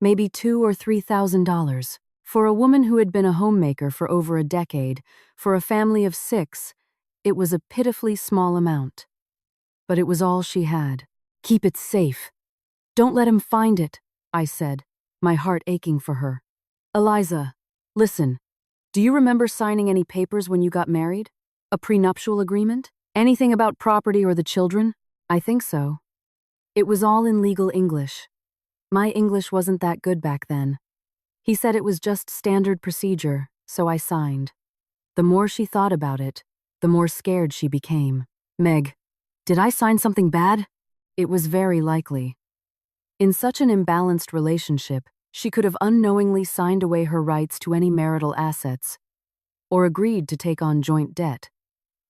Maybe $2,000 or $3,000. For a woman who had been a homemaker for over a decade, for a family of 6, it was a pitifully small amount. But it was all she had. Keep it safe. Don't let him find it, I said, my heart aching for her. Eliza, listen, do you remember signing any papers when you got married? A prenuptial agreement? Anything about property or the children? I think so. It was all in legal English. My English wasn't that good back then. He said it was just standard procedure, so I signed. The more she thought about it, the more scared she became. Meg, did I sign something bad? It was very likely. In such an imbalanced relationship, she could have unknowingly signed away her rights to any marital assets, or agreed to take on joint debt.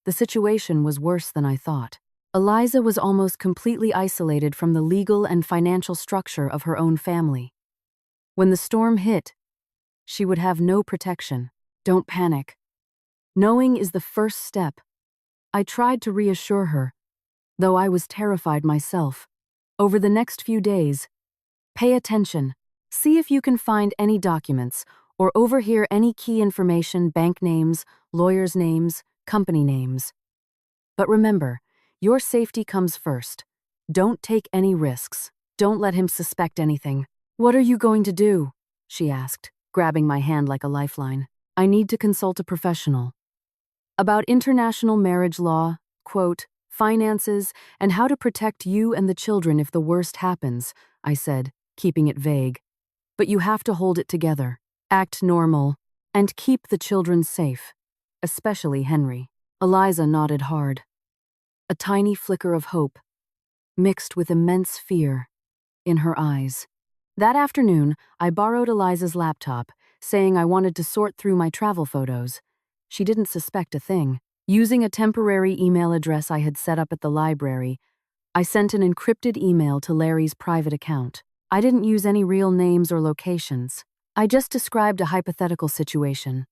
The situation was worse than I thought. Eliza was almost completely isolated from the legal and financial structure of her own family. When the storm hit, she would have no protection. Don't panic. Knowing is the first step. I tried to reassure her, though I was terrified myself. Over the next few days, pay attention. See if you can find any documents or overhear any key information, bank names, lawyers' names, company names. But remember, your safety comes first. Don't take any risks. Don't let him suspect anything. What are you going to do? She asked, grabbing my hand like a lifeline. I need to consult a professional. About international marriage law, quote, finances, and how to protect you and the children if the worst happens, I said, keeping it vague. But you have to hold it together, act normal, and keep the children safe, especially Henry. Eliza nodded hard. A tiny flicker of hope, mixed with immense fear, in her eyes. That afternoon, I borrowed Eliza's laptop, saying I wanted to sort through my travel photos. She didn't suspect a thing. Using a temporary email address I had set up at the library, I sent an encrypted email to Larry's private account. I didn't use any real names or locations. I just described a hypothetical situation.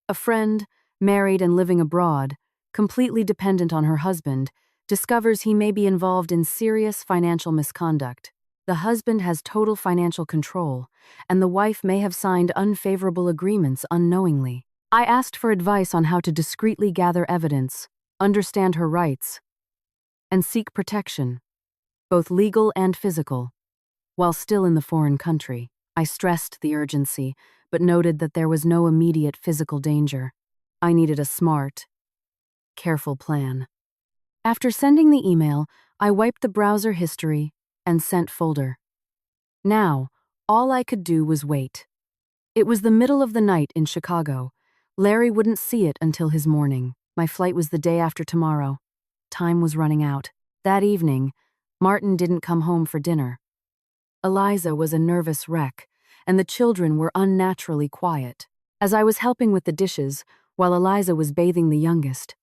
A friend, married and living abroad, completely dependent on her husband, discovers he may be involved in serious financial misconduct. The husband has total financial control, and the wife may have signed unfavorable agreements unknowingly. I asked for advice on how to discreetly gather evidence, understand her rights, and seek protection, both legal and physical, while still in the foreign country. I stressed the urgency, but noted that there was no immediate physical danger. I needed a smart, careful plan. After sending the email, I wiped the browser history and sent folder. Now, all I could do was wait. It was the middle of the night in Chicago. Larry wouldn't see it until his morning. My flight was the day after tomorrow. Time was running out. That evening, Martin didn't come home for dinner. Eliza was a nervous wreck, and the children were unnaturally quiet. As I was helping with the dishes, while Eliza was bathing the youngest,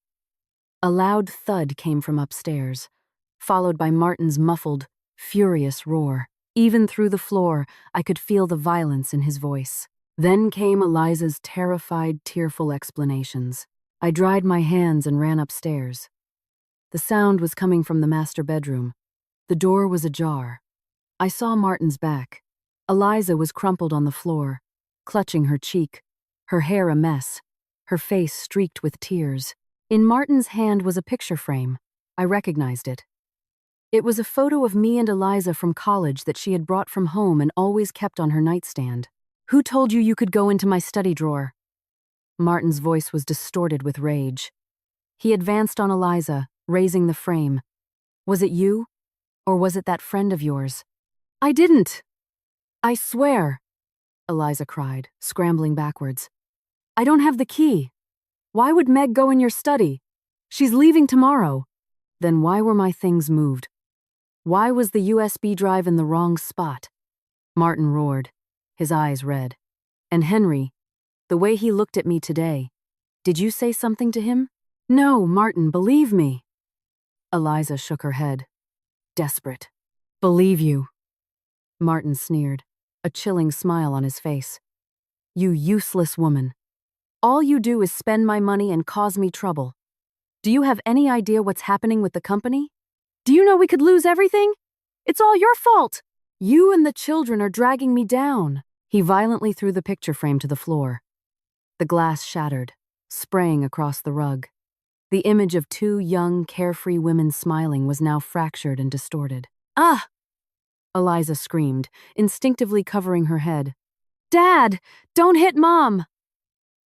a loud thud came from upstairs, followed by Martin's muffled, furious roar. Even through the floor, I could feel the violence in his voice. Then came Eliza's terrified, tearful explanations. I dried my hands and ran upstairs. The sound was coming from the master bedroom. The door was ajar. I saw Martin's back. Eliza was crumpled on the floor, clutching her cheek, her hair a mess, her face streaked with tears. In Martin's hand was a picture frame. I recognized it. It was a photo of me and Eliza from college that she had brought from home and always kept on her nightstand. Who told you could go into my study drawer? Martin's voice was distorted with rage. He advanced on Eliza, raising the frame. Was it you? Or was it that friend of yours? I didn't. I swear, Eliza cried, scrambling backwards. I don't have the key. Why would Meg go in your study? She's leaving tomorrow. Then why were my things moved? Why was the USB drive in the wrong spot? Martin roared, his eyes red. And Henry, the way he looked at me today, did you say something to him? No, Martin, believe me. Eliza shook her head. Desperate. Believe you. Martin sneered, a chilling smile on his face. You useless woman. All you do is spend my money and cause me trouble. Do you have any idea what's happening with the company? Do you know we could lose everything? It's all your fault. You and the children are dragging me down. He violently threw the picture frame to the floor. The glass shattered, spraying across the rug. The image of two young, carefree women smiling was now fractured and distorted. Ah! Eliza screamed, instinctively covering her head. Dad, don't hit Mom!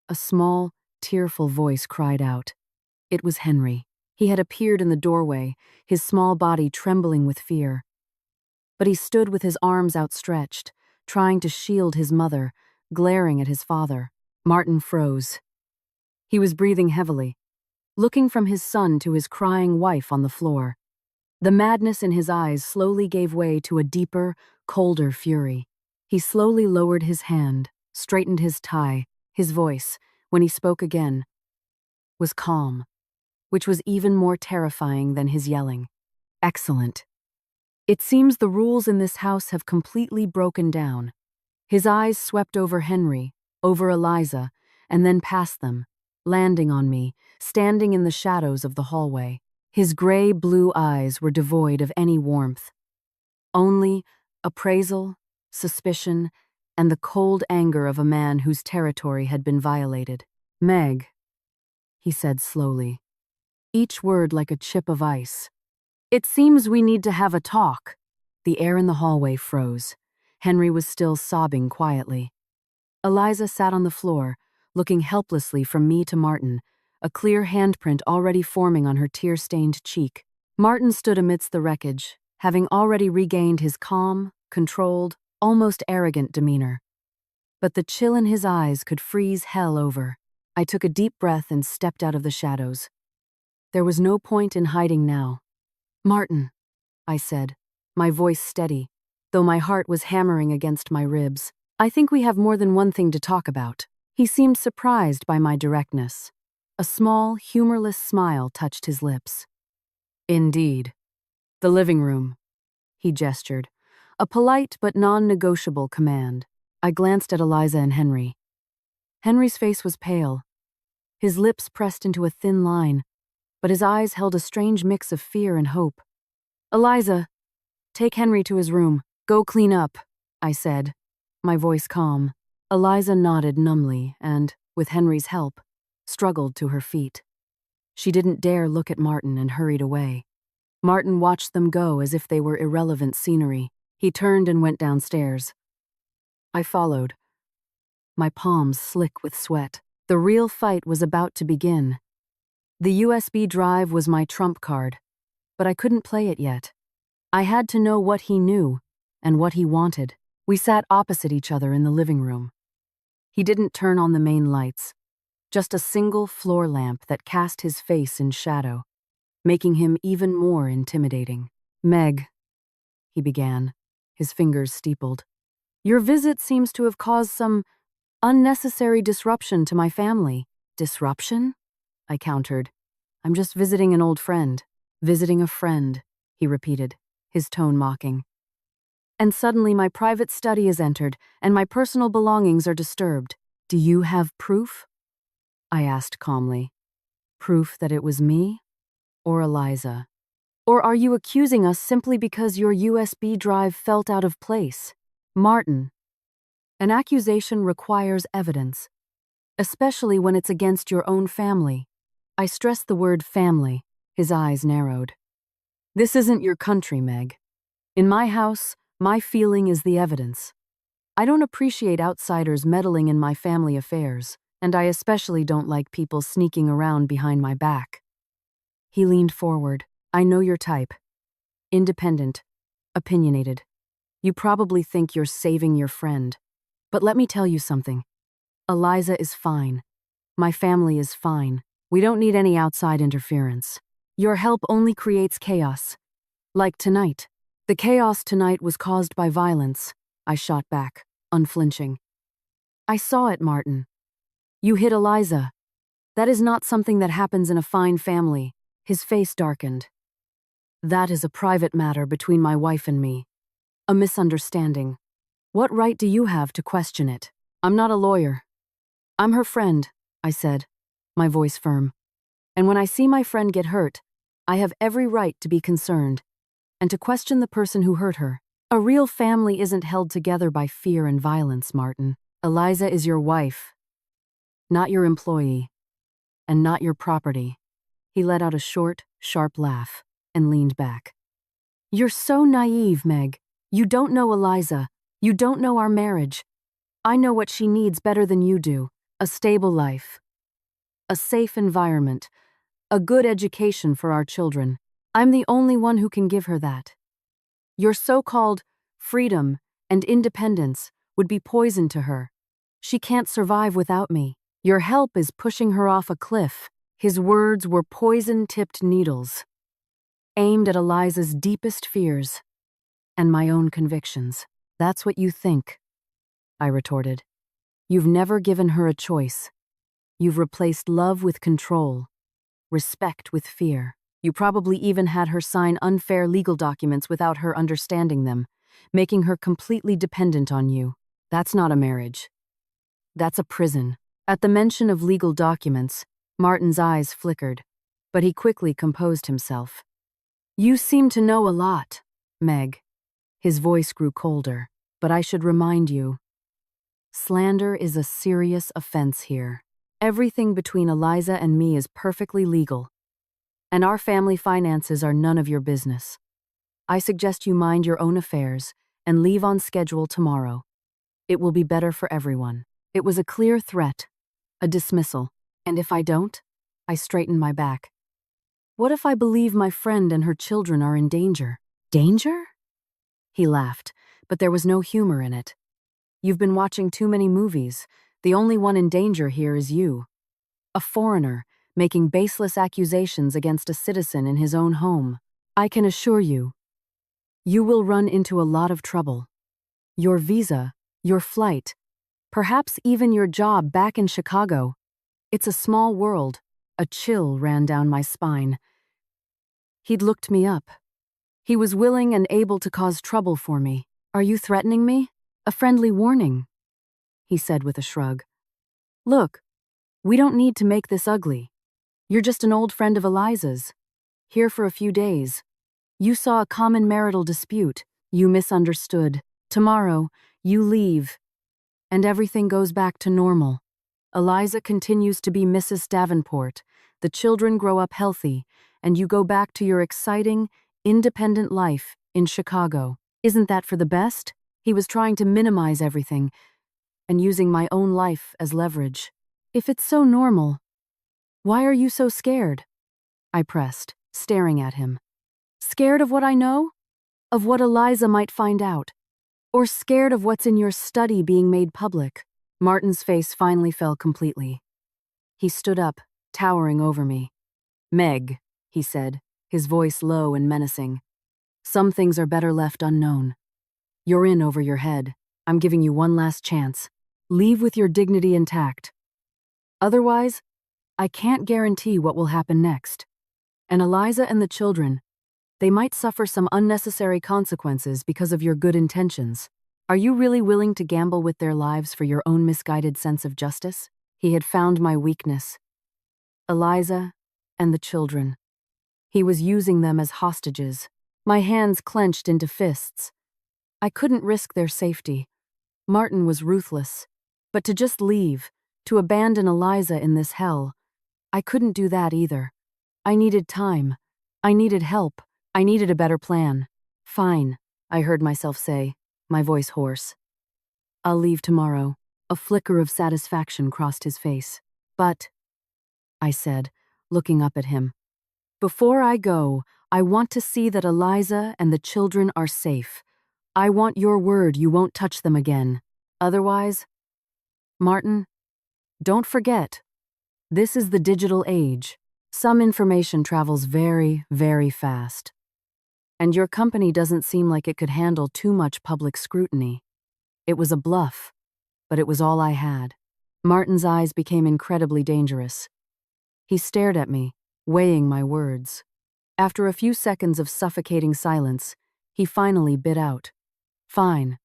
A small, tearful voice cried out. It was Henry. He had appeared in the doorway, his small body trembling with fear. But he stood with his arms outstretched, trying to shield his mother, glaring at his father. Martin froze. He was breathing heavily, looking from his son to his crying wife on the floor. The madness in his eyes slowly gave way to a deeper, colder fury. He slowly lowered his hand, straightened his tie. His voice, when he spoke again, was calm, which was even more terrifying than his yelling. Excellent. It seems the rules in this house have completely broken down. His eyes swept over Henry, over Eliza, and then past them, landing on me, standing in the shadows of the hallway. His gray-blue eyes were devoid of any warmth. Only appraisal, suspicion, and the cold anger of a man whose territory had been violated. Meg, he said slowly, each word like a chip of ice. It seems we need to have a talk. The air in the hallway froze. Henry was still sobbing quietly. Eliza sat on the floor, looking helplessly from me to Martin, a clear handprint already forming on her tear-stained cheek. Martin stood amidst the wreckage, having already regained his calm, controlled, almost arrogant demeanor. But the chill in his eyes could freeze hell over. I took a deep breath and stepped out of the shadows. There was no point in hiding now. Martin, I said, my voice steady, though my heart was hammering against my ribs. I think we have more than one thing to talk about. He seemed surprised by my directness. A small, humorless smile touched his lips. Indeed. The living room. He gestured. A polite but non-negotiable command. I glanced at Eliza and Henry. Henry's face was pale. His lips pressed into a thin line, but his eyes held a strange mix of fear and hope. Eliza, take Henry to his room. Go clean up, I said, my voice calm. Eliza nodded numbly and, with Henry's help, struggled to her feet. She didn't dare look at Martin and hurried away. Martin watched them go as if they were irrelevant scenery. He turned and went downstairs. I followed, my palms slick with sweat. The real fight was about to begin. The USB drive was my trump card, but I couldn't play it yet. I had to know what he knew and what he wanted. We sat opposite each other in the living room. He didn't turn on the main lights, just a single floor lamp that cast his face in shadow, making him even more intimidating. Meg, he began, his fingers steepled. Your visit seems to have caused some unnecessary disruption to my family. Disruption? I countered. I'm just visiting an old friend. Visiting a friend, he repeated, his tone mocking. And suddenly my private study is entered, and my personal belongings are disturbed. Do you have proof? I asked calmly. Proof that it was me? Or Eliza? Or are you accusing us simply because your USB drive felt out of place? Martin, an accusation requires evidence, especially when it's against your own family. I stressed the word family. His eyes narrowed. This isn't your country, Meg. In my house, my feeling is the evidence. I don't appreciate outsiders meddling in my family affairs, and I especially don't like people sneaking around behind my back. He leaned forward. I know your type. Independent, opinionated. You probably think you're saving your friend. But let me tell you something. Eliza is fine. My family is fine. We don't need any outside interference. Your help only creates chaos. Like tonight. The chaos tonight was caused by violence, I shot back, unflinching. I saw it, Martin. You hit Eliza. That is not something that happens in a fine family. His face darkened. That is a private matter between my wife and me. A misunderstanding. What right do you have to question it? I'm not a lawyer. I'm her friend. I said, my voice firm. And when I see my friend get hurt, I have every right to be concerned and to question the person who hurt her. A real family isn't held together by fear and violence, Martin. Eliza is your wife, not your employee, and not your property. He let out a short, sharp laugh and leaned back. You're so naive, Meg. You don't know Eliza. You don't know our marriage. I know what she needs better than you do. A stable life. A safe environment. A good education for our children. I'm the only one who can give her that. Your so-called freedom and independence would be poison to her. She can't survive without me. Your help is pushing her off a cliff. His words were poison-tipped needles, aimed at Eliza's deepest fears and my own convictions. That's what you think, I retorted. You've never given her a choice. You've replaced love with control, respect with fear. You probably even had her sign unfair legal documents without her understanding them, making her completely dependent on you. That's not a marriage. That's a prison. At the mention of legal documents, Martin's eyes flickered, but he quickly composed himself. You seem to know a lot, Meg. His voice grew colder, but I should remind you. Slander is a serious offense here. Everything between Eliza and me is perfectly legal, and our family finances are none of your business. I suggest you mind your own affairs and leave on schedule tomorrow. It will be better for everyone. It was a clear threat, a dismissal, and if I don't, I straightened my back. What if I believe my friend and her children are in danger? Danger? He laughed, but there was no humor in it. You've been watching too many movies. The only one in danger here is you. A foreigner making baseless accusations against a citizen in his own home. I can assure you, you will run into a lot of trouble. Your visa, your flight, perhaps even your job back in Chicago. It's a small world. A chill ran down my spine. He'd looked me up. He was willing and able to cause trouble for me. Are you threatening me? A friendly warning, he said with a shrug. Look, we don't need to make this ugly. You're just an old friend of Eliza's, here for a few days. You saw a common marital dispute. You misunderstood. Tomorrow, you leave, and everything goes back to normal. Eliza continues to be Mrs. Davenport. The children grow up healthy, and you go back to your exciting, independent life in Chicago. Isn't that for the best? He was trying to minimize everything and using my own life as leverage. If it's so normal, why are you so scared? I pressed, staring at him. Scared of what I know? Of what Eliza might find out? Or scared of what's in your study being made public? Martin's face finally fell completely. He stood up, towering over me. Meg, he said, his voice low and menacing. Some things are better left unknown. You're in over your head. I'm giving you one last chance. Leave with your dignity intact. Otherwise, I can't guarantee what will happen next. And Eliza and the children, they might suffer some unnecessary consequences because of your good intentions. Are you really willing to gamble with their lives for your own misguided sense of justice? He had found my weakness. Eliza and the children. He was using them as hostages. My hands clenched into fists. I couldn't risk their safety. Martin was ruthless. But to just leave, to abandon Eliza in this hell, I couldn't do that either. I needed time. I needed help. I needed a better plan. Fine, I heard myself say, my voice hoarse. I'll leave tomorrow. A flicker of satisfaction crossed his face. But, I said, looking up at him, before I go, I want to see that Eliza and the children are safe. I want your word you won't touch them again. Otherwise, Martin, don't forget, this is the digital age. Some information travels very, very fast. And your company doesn't seem like it could handle too much public scrutiny. It was a bluff, but it was all I had. Martin's eyes became incredibly dangerous. He stared at me, weighing my words. After a few seconds of suffocating silence, he finally bit out. Fine.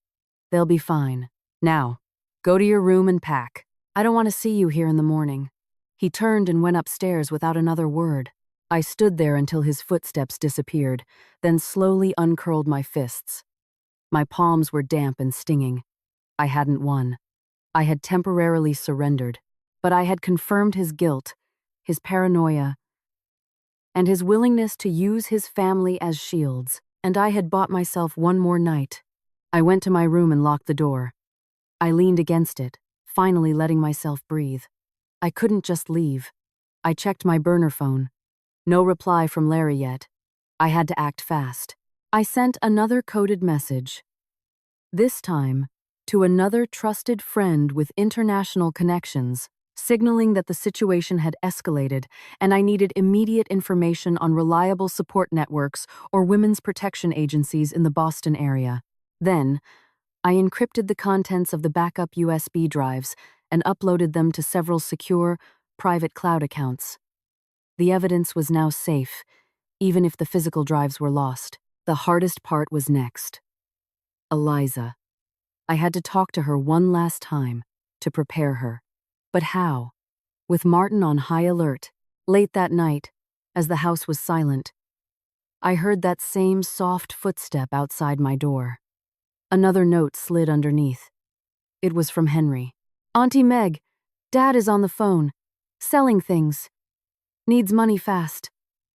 They'll be fine. Now, go to your room and pack. I don't want to see you here in the morning. He turned and went upstairs without another word. I stood there until his footsteps disappeared, then slowly uncurled my fists. My palms were damp and stinging. I hadn't won. I had temporarily surrendered, but I had confirmed his guilt, his paranoia, and his willingness to use his family as shields, and I had bought myself one more night. I went to my room and locked the door. I leaned against it, finally letting myself breathe. I couldn't just leave. I checked my burner phone. No reply from Larry yet. I had to act fast. I sent another coded message. This time, to another trusted friend with international connections, signaling that the situation had escalated and I needed immediate information on reliable support networks or women's protection agencies in the Boston area. Then, I encrypted the contents of the backup USB drives and uploaded them to several secure, private cloud accounts. The evidence was now safe, even if the physical drives were lost. The hardest part was next. Eliza. I had to talk to her one last time, to prepare her. But how? With Martin on high alert, late that night, as the house was silent, I heard that same soft footstep outside my door. Another note slid underneath. It was from Henry. Auntie Meg, Dad is on the phone, selling things. Needs money fast.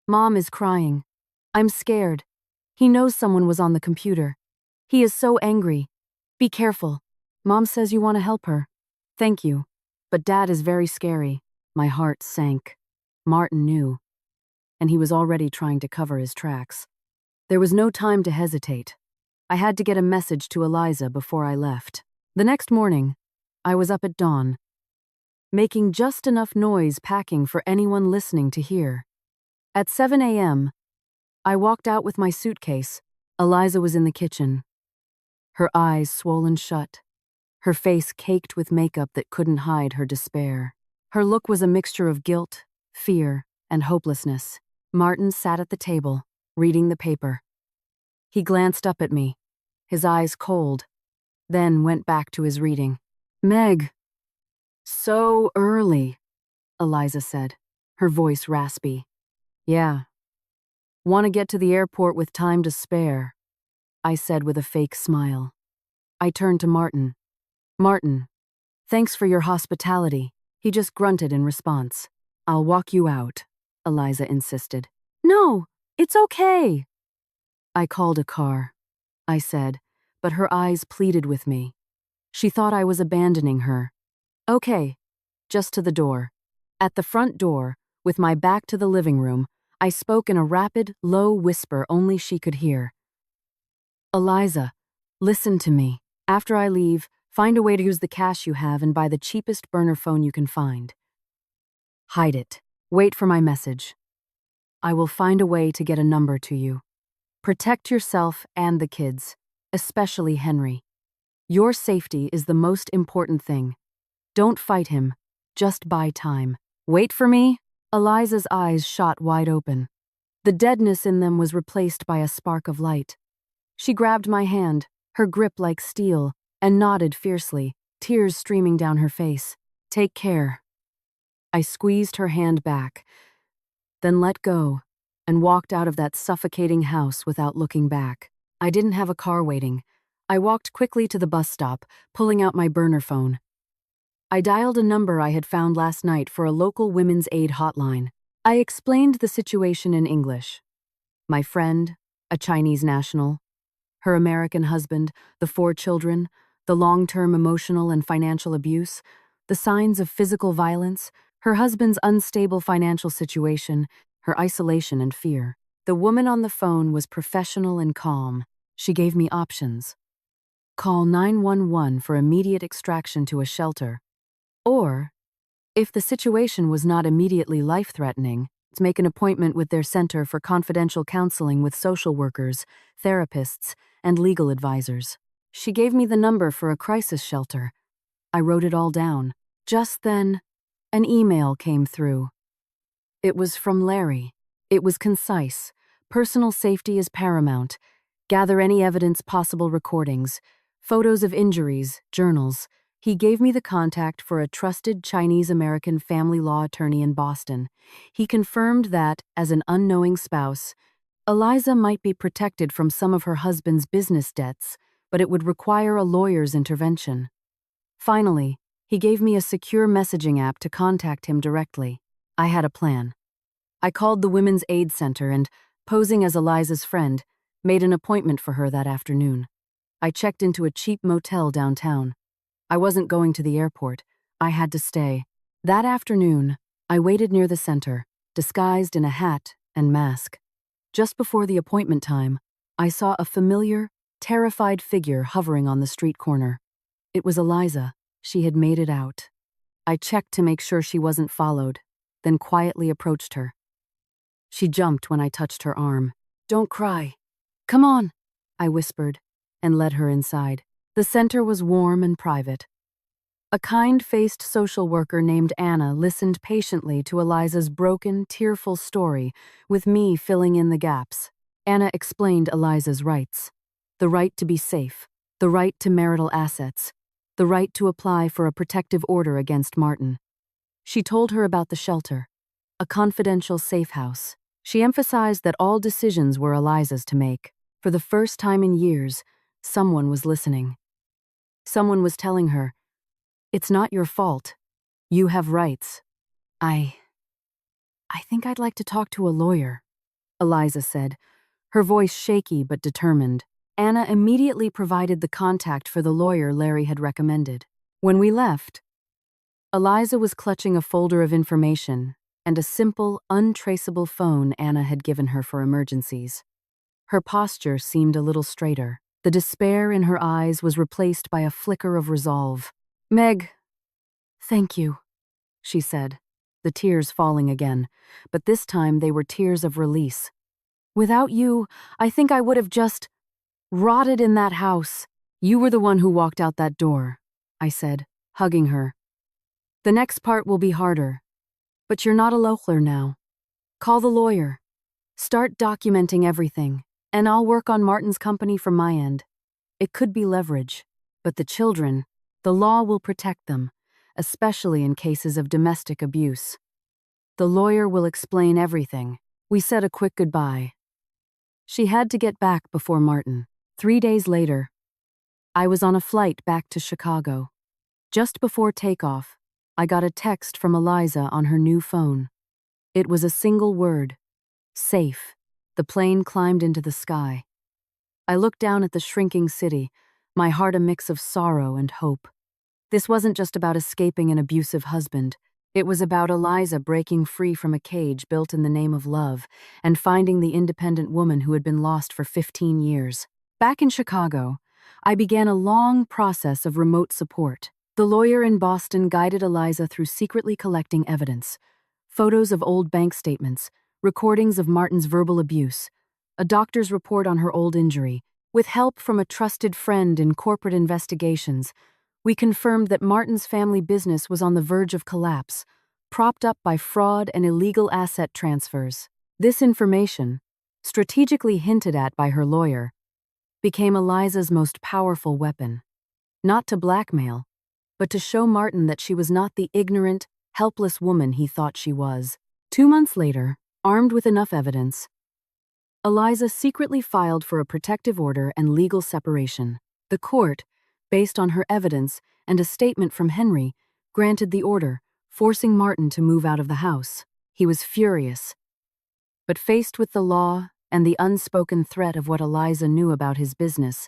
Mom is crying. I'm scared. He knows someone was on the computer. He is so angry. Be careful. Mom says you want to help her. Thank you. But Dad is very scary. My heart sank. Martin knew. And he was already trying to cover his tracks. There was no time to hesitate. I had to get a message to Eliza before I left. The next morning, I was up at dawn, making just enough noise packing for anyone listening to hear. At 7 a.m., I walked out with my suitcase. Eliza was in the kitchen. Her eyes swollen shut, her face caked with makeup that couldn't hide her despair. Her look was a mixture of guilt, fear, and hopelessness. Martin sat at the table, reading the paper. He glanced up at me, his eyes cold, then went back to his reading. Meg. So early, Eliza said, her voice raspy. Yeah. Want to get to the airport with time to spare, I said with a fake smile. I turned to Martin. Martin, thanks for your hospitality. He just grunted in response. I'll walk you out, Eliza insisted. No, it's okay. I called a car, I said, but her eyes pleaded with me. She thought I was abandoning her. Okay, just to the door. At the front door, with my back to the living room, I spoke in a rapid, low whisper only she could hear. Eliza, listen to me. After I leave, find a way to use the cash you have and buy the cheapest burner phone you can find. Hide it. Wait for my message. I will find a way to get a number to you. Protect yourself and the kids, especially Henry. Your safety is the most important thing. Don't fight him. Just buy time. Wait for me? Eliza's eyes shot wide open. The deadness in them was replaced by a spark of light. She grabbed my hand, her grip like steel, and nodded fiercely, tears streaming down her face. Take care. I squeezed her hand back, then let go, and walked out of that suffocating house without looking back. I didn't have a car waiting. I walked quickly to the bus stop, pulling out my burner phone. I dialed a number I had found last night for a local women's aid hotline. I explained the situation in English. My friend, a Chinese national, her American husband, the 4 children, the long-term emotional and financial abuse, the signs of physical violence, her husband's unstable financial situation, her isolation and fear. The woman on the phone was professional and calm. She gave me options. Call 911 for immediate extraction to a shelter. Or, if the situation was not immediately life-threatening, to make an appointment with their center for confidential counseling with social workers, therapists, and legal advisors. She gave me the number for a crisis shelter. I wrote it all down. Just then, an email came through. It was from Larry. It was concise. Personal safety is paramount. Gather any evidence, possible recordings, photos of injuries, journals. He gave me the contact for a trusted Chinese-American family law attorney in Boston. He confirmed that, as an unknowing spouse, Eliza might be protected from some of her husband's business debts, but it would require a lawyer's intervention. Finally, he gave me a secure messaging app to contact him directly. I had a plan. I called the Women's Aid Center and, posing as Eliza's friend, made an appointment for her that afternoon. I checked into a cheap motel downtown. I wasn't going to the airport. I had to stay. That afternoon, I waited near the center, disguised in a hat and mask. Just before the appointment time, I saw a familiar, terrified figure hovering on the street corner. It was Eliza. She had made it out. I checked to make sure she wasn't followed, then quietly approached her. She jumped when I touched her arm. "Don't cry. Come on," I whispered, and led her inside. The center was warm and private. A kind-faced social worker named Anna listened patiently to Eliza's broken, tearful story, with me filling in the gaps. Anna explained Eliza's rights. The right to be safe, the right to marital assets, the right to apply for a protective order against Martin. She told her about the shelter, a confidential safe house. She emphasized that all decisions were Eliza's to make. For the first time in years, someone was listening. Someone was telling her, "It's not your fault. You have rights." I think I'd like to talk to a lawyer," Eliza said, her voice shaky but determined. Anna immediately provided the contact for the lawyer Larry had recommended. When we left, Eliza was clutching a folder of information and a simple, untraceable phone Anna had given her for emergencies. Her posture seemed a little straighter. The despair in her eyes was replaced by a flicker of resolve. "Meg, thank you," she said, the tears falling again, but this time they were tears of release. "Without you, I think I would have just rotted in that house." "You were the one who walked out that door," I said, hugging her. "The next part will be harder. But you're not a lochler now. Call the lawyer. Start documenting everything, and I'll work on Martin's company from my end. It could be leverage, but the children, the law will protect them, especially in cases of domestic abuse. The lawyer will explain everything." We said a quick goodbye. She had to get back before Martin. 3 days later, I was on a flight back to Chicago. Just before takeoff, I got a text from Eliza on her new phone. It was a single word: safe. The plane climbed into the sky. I looked down at the shrinking city, my heart a mix of sorrow and hope. This wasn't just about escaping an abusive husband. It was about Eliza breaking free from a cage built in the name of love and finding the independent woman who had been lost for 15 years. Back in Chicago, I began a long process of remote support. The lawyer in Boston guided Eliza through secretly collecting evidence: photos of old bank statements, recordings of Martin's verbal abuse, a doctor's report on her old injury. With help from a trusted friend in corporate investigations, we confirmed that Martin's family business was on the verge of collapse, propped up by fraud and illegal asset transfers. This information, strategically hinted at by her lawyer, became Eliza's most powerful weapon. Not to blackmail, but to show Martin that she was not the ignorant, helpless woman he thought she was. 2 months later, armed with enough evidence, Eliza secretly filed for a protective order and legal separation. The court, based on her evidence and a statement from Henry, granted the order, forcing Martin to move out of the house. He was furious. But faced with the law and the unspoken threat of what Eliza knew about his business,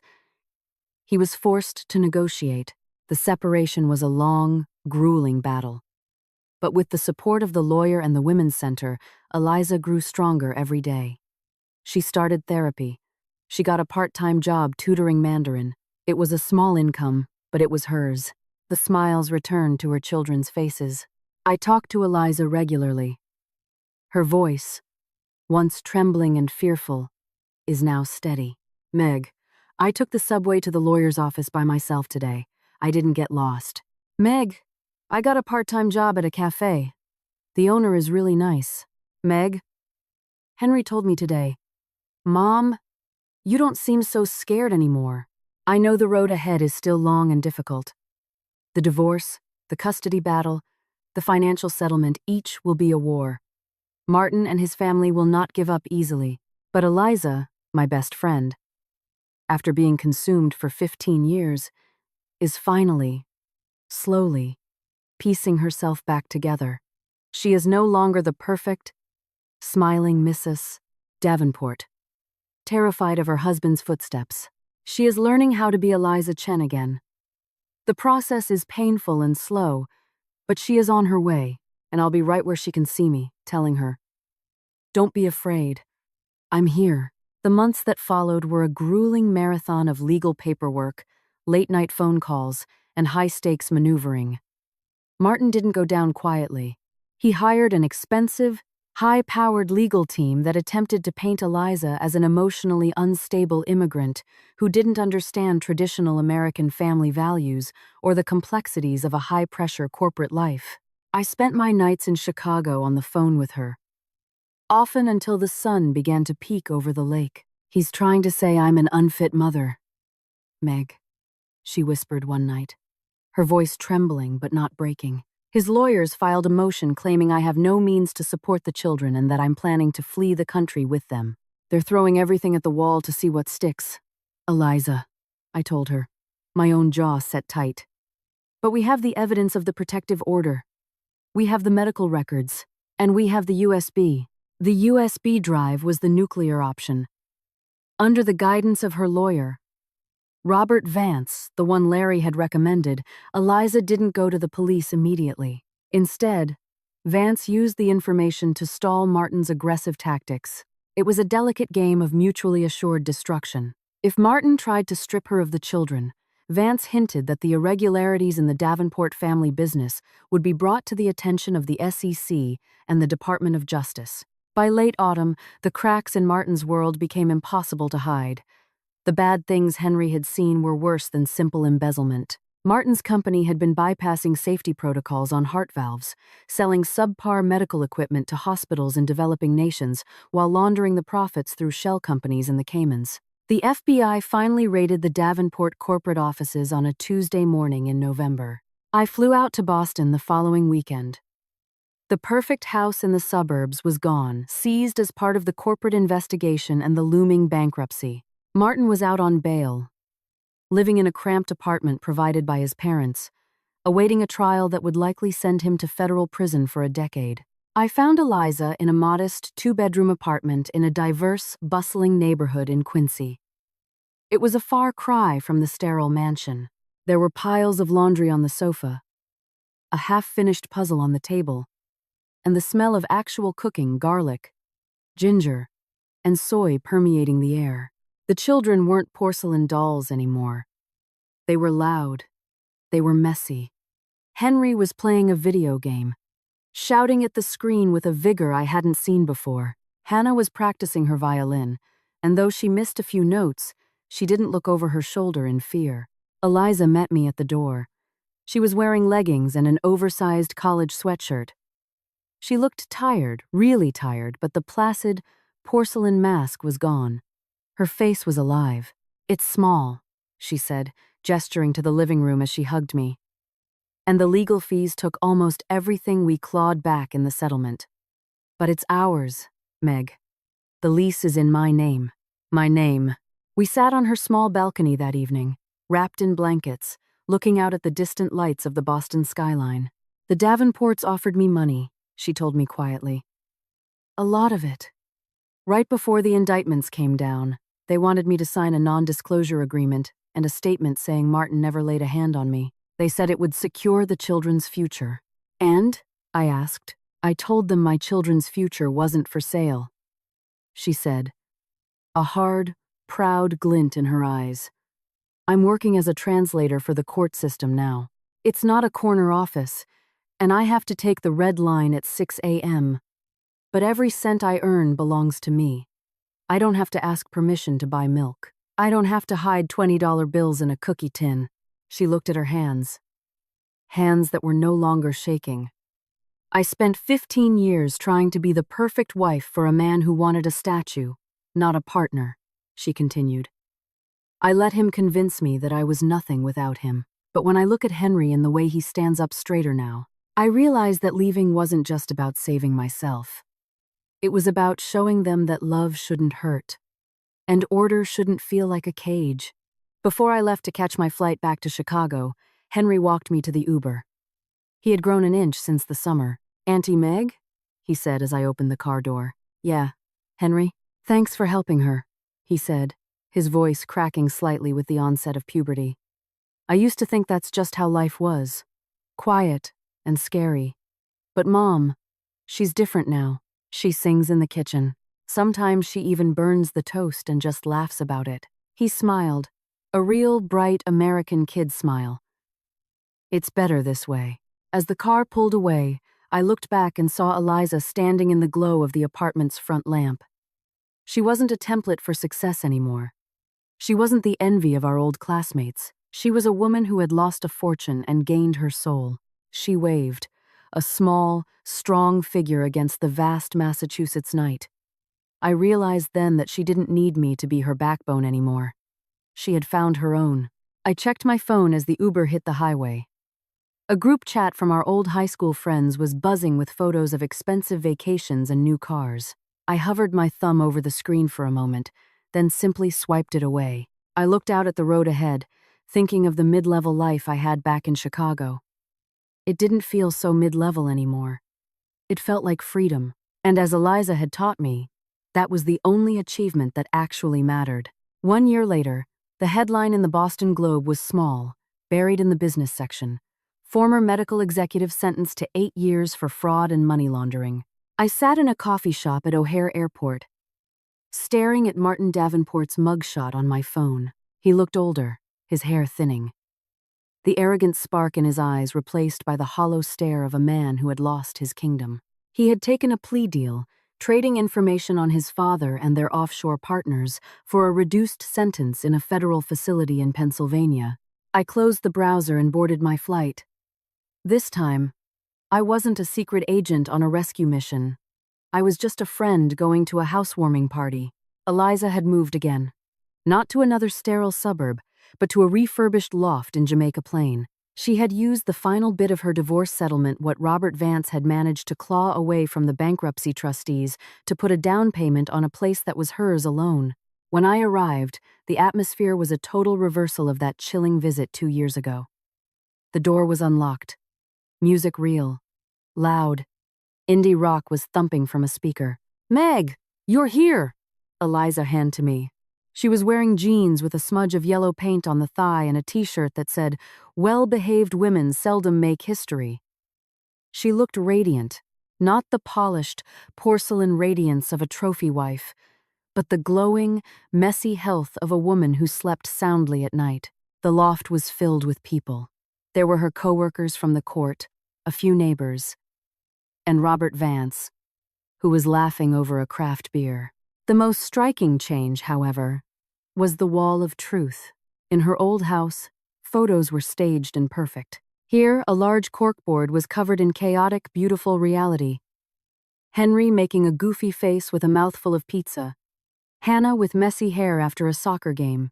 he was forced to negotiate. The separation was a long, grueling battle. But with the support of the lawyer and the Women's Center, Eliza grew stronger every day. She started therapy. She got a part-time job tutoring Mandarin. It was a small income, but it was hers. The smiles returned to her children's faces. I talked to Eliza regularly. Her voice, once trembling and fearful, is now steady. "Meg, I took the subway to the lawyer's office by myself today. I didn't get lost." "Meg, I got a part-time job at a cafe. The owner is really nice." "Meg, Henry told me today, Mom, you don't seem so scared anymore. I know the road ahead is still long and difficult, The divorce, the custody battle, the financial settlement, each will be a war. Martin and his family will not give up easily, but Eliza, my best friend, after being consumed for 15 years, is finally, slowly, piecing herself back together. She is no longer the perfect, smiling Mrs. Davenport, terrified of her husband's footsteps. She is learning how to be Eliza Chen again. The process is painful and slow, but she is on her way, and I'll be right where she can see me, telling her, "Don't be afraid. I'm here." The months that followed were a grueling marathon of legal paperwork, late-night phone calls, and high-stakes maneuvering. Martin didn't go down quietly. He hired an expensive, high-powered legal team that attempted to paint Eliza as an emotionally unstable immigrant who didn't understand traditional American family values or the complexities of a high-pressure corporate life. I spent my nights in Chicago on the phone with her, often until the sun began to peek over the lake. "He's trying to say I'm an unfit mother, Meg," she whispered one night, her voice trembling but not breaking. "His lawyers filed a motion claiming I have no means to support the children and that I'm planning to flee the country with them. They're throwing everything at the wall to see what sticks." "Eliza," I told her, my own jaw set tight. "But we have the evidence of the protective order. We have the medical records, and we have the USB. The USB drive was the nuclear option. Under the guidance of her lawyer, Robert Vance, the one Larry had recommended, Eliza didn't go to the police immediately. Instead, Vance used the information to stall Martin's aggressive tactics. It was a delicate game of mutually assured destruction. If Martin tried to strip her of the children, Vance hinted that the irregularities in the Davenport family business would be brought to the attention of the SEC and the Department of Justice. By late autumn, the cracks in Martin's world became impossible to hide. The bad things Henry had seen were worse than simple embezzlement. Martin's company had been bypassing safety protocols on heart valves, selling subpar medical equipment to hospitals in developing nations while laundering the profits through shell companies in the Caymans. The FBI finally raided the Davenport corporate offices on a Tuesday morning in November. I flew out to Boston the following weekend. The perfect house in the suburbs was gone, seized as part of the corporate investigation and the looming bankruptcy. Martin was out on bail, living in a cramped apartment provided by his parents, awaiting a trial that would likely send him to federal prison for a decade. I found Eliza in a modest two-bedroom apartment in a diverse, bustling neighborhood in Quincy. It was a far cry from the sterile mansion. There were piles of laundry on the sofa, a half-finished puzzle on the table, and the smell of actual cooking, garlic, ginger, and soy permeating the air. The children weren't porcelain dolls anymore. They were loud. They were messy. Henry was playing a video game, shouting at the screen with a vigor I hadn't seen before. Hannah was practicing her violin, and though she missed a few notes, she didn't look over her shoulder in fear. Eliza met me at the door. She was wearing leggings and an oversized college sweatshirt. She looked tired, really tired, but the placid, porcelain mask was gone. Her face was alive. "It's small," she said, gesturing to the living room as she hugged me. "And the legal fees took almost everything we clawed back in the settlement. But it's ours, Meg. The lease is in my name." My name. We sat on her small balcony that evening, wrapped in blankets, looking out at the distant lights of the Boston skyline. "The Davenports offered me money," she told me quietly. "A lot of it. Right before the indictments came down, they wanted me to sign a non-disclosure agreement and a statement saying Martin never laid a hand on me. They said it would secure the children's future." "And?" I asked. "I told them my children's future wasn't for sale," she said, a hard, proud glint in her eyes. "I'm working as a translator for the court system now. It's not a corner office, and I have to take the red line at 6 a.m., but every cent I earn belongs to me. I don't have to ask permission to buy milk. I don't have to hide $20 bills in a cookie tin." She looked at her hands. Hands that were no longer shaking. "I spent 15 years trying to be the perfect wife for a man who wanted a statue, not a partner," she continued. "I let him convince me that I was nothing without him. But when I look at Henry and the way he stands up straighter now, I realize that leaving wasn't just about saving myself. It was about showing them that love shouldn't hurt, and order shouldn't feel like a cage. Before I left to catch my flight back to Chicago, Henry walked me to the Uber. He had grown an inch since the summer. "Auntie Meg?" he said as I opened the car door. "Yeah, Henry? Thanks for helping her," he said, his voice cracking slightly with the onset of puberty. "I used to think that's just how life was. Quiet and scary. But Mom, she's different now. She sings in the kitchen. Sometimes she even burns the toast and just laughs about it." He smiled, a real bright American kid smile. "It's better this way." As the car pulled away, I looked back and saw Eliza standing in the glow of the apartment's front lamp. She wasn't a template for success anymore. She wasn't the envy of our old classmates. She was a woman who had lost a fortune and gained her soul. She waved, a small, strong figure against the vast Massachusetts night. I realized then that she didn't need me to be her backbone anymore. She had found her own. I checked my phone as the Uber hit the highway. A group chat from our old high school friends was buzzing with photos of expensive vacations and new cars. I hovered my thumb over the screen for a moment, then simply swiped it away. I looked out at the road ahead, thinking of the mid-level life I had back in Chicago. It didn't feel so mid-level anymore. It felt like freedom, and as Eliza had taught me, that was the only achievement that actually mattered. 1 year later, the headline in the Boston Globe was small, buried in the business section. "Former medical executive sentenced to 8 years for fraud and money laundering." I sat in a coffee shop at O'Hare Airport, staring at Martin Davenport's mugshot on my phone. He looked older, his hair thinning. The arrogant spark in his eyes replaced by the hollow stare of a man who had lost his kingdom. He had taken a plea deal, trading information on his father and their offshore partners for a reduced sentence in a federal facility in Pennsylvania. I closed the browser and boarded my flight. This time, I wasn't a secret agent on a rescue mission. I was just a friend going to a housewarming party. Eliza had moved again. Not to another sterile suburb, but to a refurbished loft in Jamaica Plain. She had used the final bit of her divorce settlement, what Robert Vance had managed to claw away from the bankruptcy trustees, to put a down payment on a place that was hers alone. When I arrived, the atmosphere was a total reversal of that chilling visit 2 years ago. The door was unlocked. Music real. Loud. Indie rock was thumping from a speaker. "Meg, you're here!" Eliza handed to me. She was wearing jeans with a smudge of yellow paint on the thigh and a t-shirt that said, "Well-behaved women seldom make history." She looked radiant, not the polished, porcelain radiance of a trophy wife, but the glowing, messy health of a woman who slept soundly at night. The loft was filled with people. There were her coworkers from the court, a few neighbors, and Robert Vance, who was laughing over a craft beer. The most striking change, however, was the wall of truth. In her old house, photos were staged and perfect. Here, a large corkboard was covered in chaotic, beautiful reality. Henry making a goofy face with a mouthful of pizza. Hannah with messy hair after a soccer game.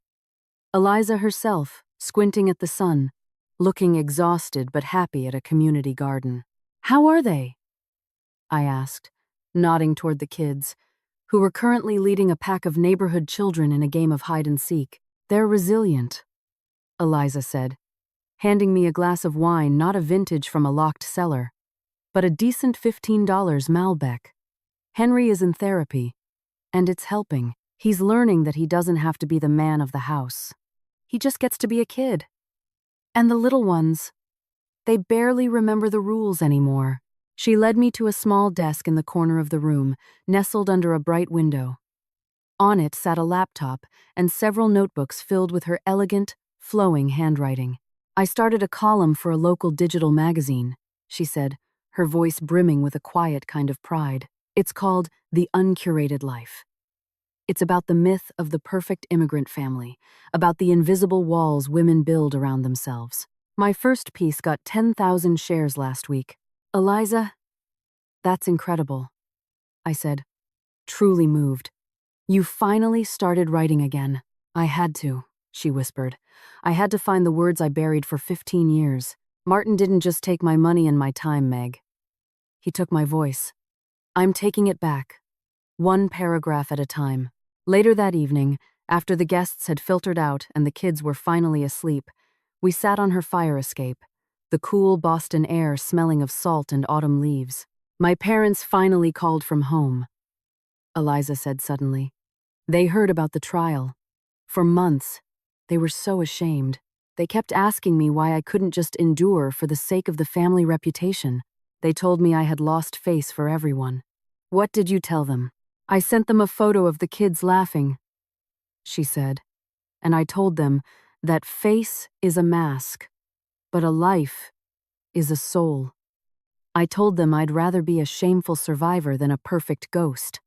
Eliza herself, squinting at the sun, looking exhausted but happy at a community garden. "How are they?" I asked, nodding toward the kids, who were currently leading a pack of neighborhood children in a game of hide-and-seek. "They're resilient," Eliza said, handing me a glass of wine, not a vintage from a locked cellar, but a decent $15 Malbec. "Henry is in therapy, and it's helping. He's learning that he doesn't have to be the man of the house. He just gets to be a kid. And the little ones, they barely remember the rules anymore." She led me to a small desk in the corner of the room, nestled under a bright window. On it sat a laptop and several notebooks filled with her elegant, flowing handwriting. "I started a column for a local digital magazine," she said, her voice brimming with a quiet kind of pride. "It's called The Uncurated Life. It's about the myth of the perfect immigrant family, about the invisible walls women build around themselves. My first piece got 10,000 shares last week." "Eliza, that's incredible," I said, truly moved. "You finally started writing again." "I had to. she whispered. I had to find the words I buried for 15 years. Martin didn't just take my money and my time, Meg. He took my voice. I'm taking it back, one paragraph at a time. Later that evening, after the guests had filtered out and the kids were finally asleep, we sat on her fire escape, the cool Boston air smelling of salt and autumn leaves. My parents finally called from home, Eliza said suddenly. They heard about the trial. For months, they were so ashamed. They kept asking me why I couldn't just endure for the sake of the family reputation. They told me I had lost face for everyone. What did you tell them? I sent them a photo of the kids laughing, she said, and I told them that face is a mask, but a life is a soul. I told them I'd rather be a shameful survivor than a perfect ghost.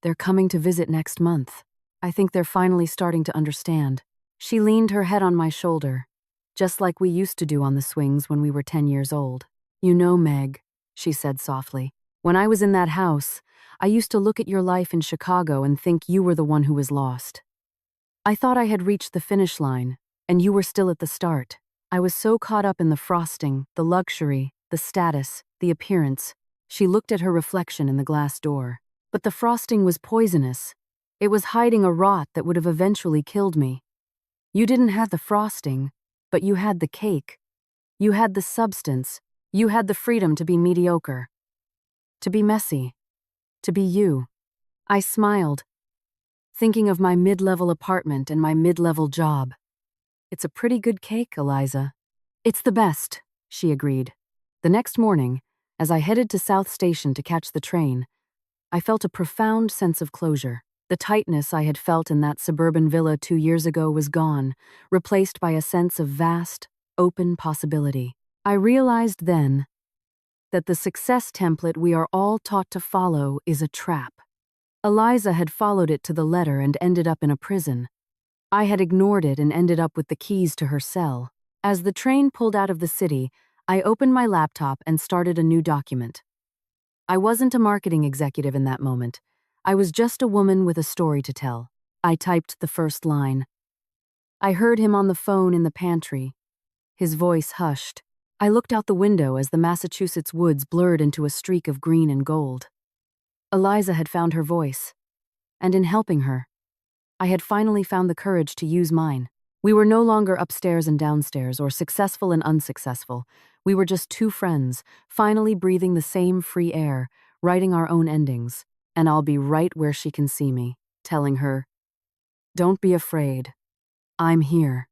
They're coming to visit next month. I think they're finally starting to understand. She leaned her head on my shoulder, just like we used to do on the swings when we were 10 years old. You know, Meg, she said softly, when I was in that house, I used to look at your life in Chicago and think you were the one who was lost. I thought I had reached the finish line, and you were still at the start. I was so caught up in the frosting, the luxury, the status, the appearance. She looked at her reflection in the glass door. But the frosting was poisonous. It was hiding a rot that would have eventually killed me. You didn't have the frosting, but you had the cake. You had the substance. You had the freedom to be mediocre. To be messy. To be you. I smiled, thinking of my mid-level apartment and my mid-level job. It's a pretty good cake, Eliza. It's the best, she agreed. The next morning, as I headed to South Station to catch the train, I felt a profound sense of closure. The tightness I had felt in that suburban villa 2 years ago was gone, replaced by a sense of vast, open possibility. I realized then that the success template we are all taught to follow is a trap. Eliza had followed it to the letter and ended up in a prison. I had ignored it and ended up with the keys to her cell. As the train pulled out of the city, I opened my laptop and started a new document. I wasn't a marketing executive in that moment. I was just a woman with a story to tell. I typed the first line. I heard him on the phone in the pantry. His voice hushed. I looked out the window as the Massachusetts woods blurred into a streak of green and gold. Eliza had found her voice, and in helping her, I had finally found the courage to use mine. We were no longer upstairs and downstairs or successful and unsuccessful. We were just two friends, finally breathing the same free air, writing our own endings. And I'll be right where she can see me, telling her, "Don't be afraid. I'm here."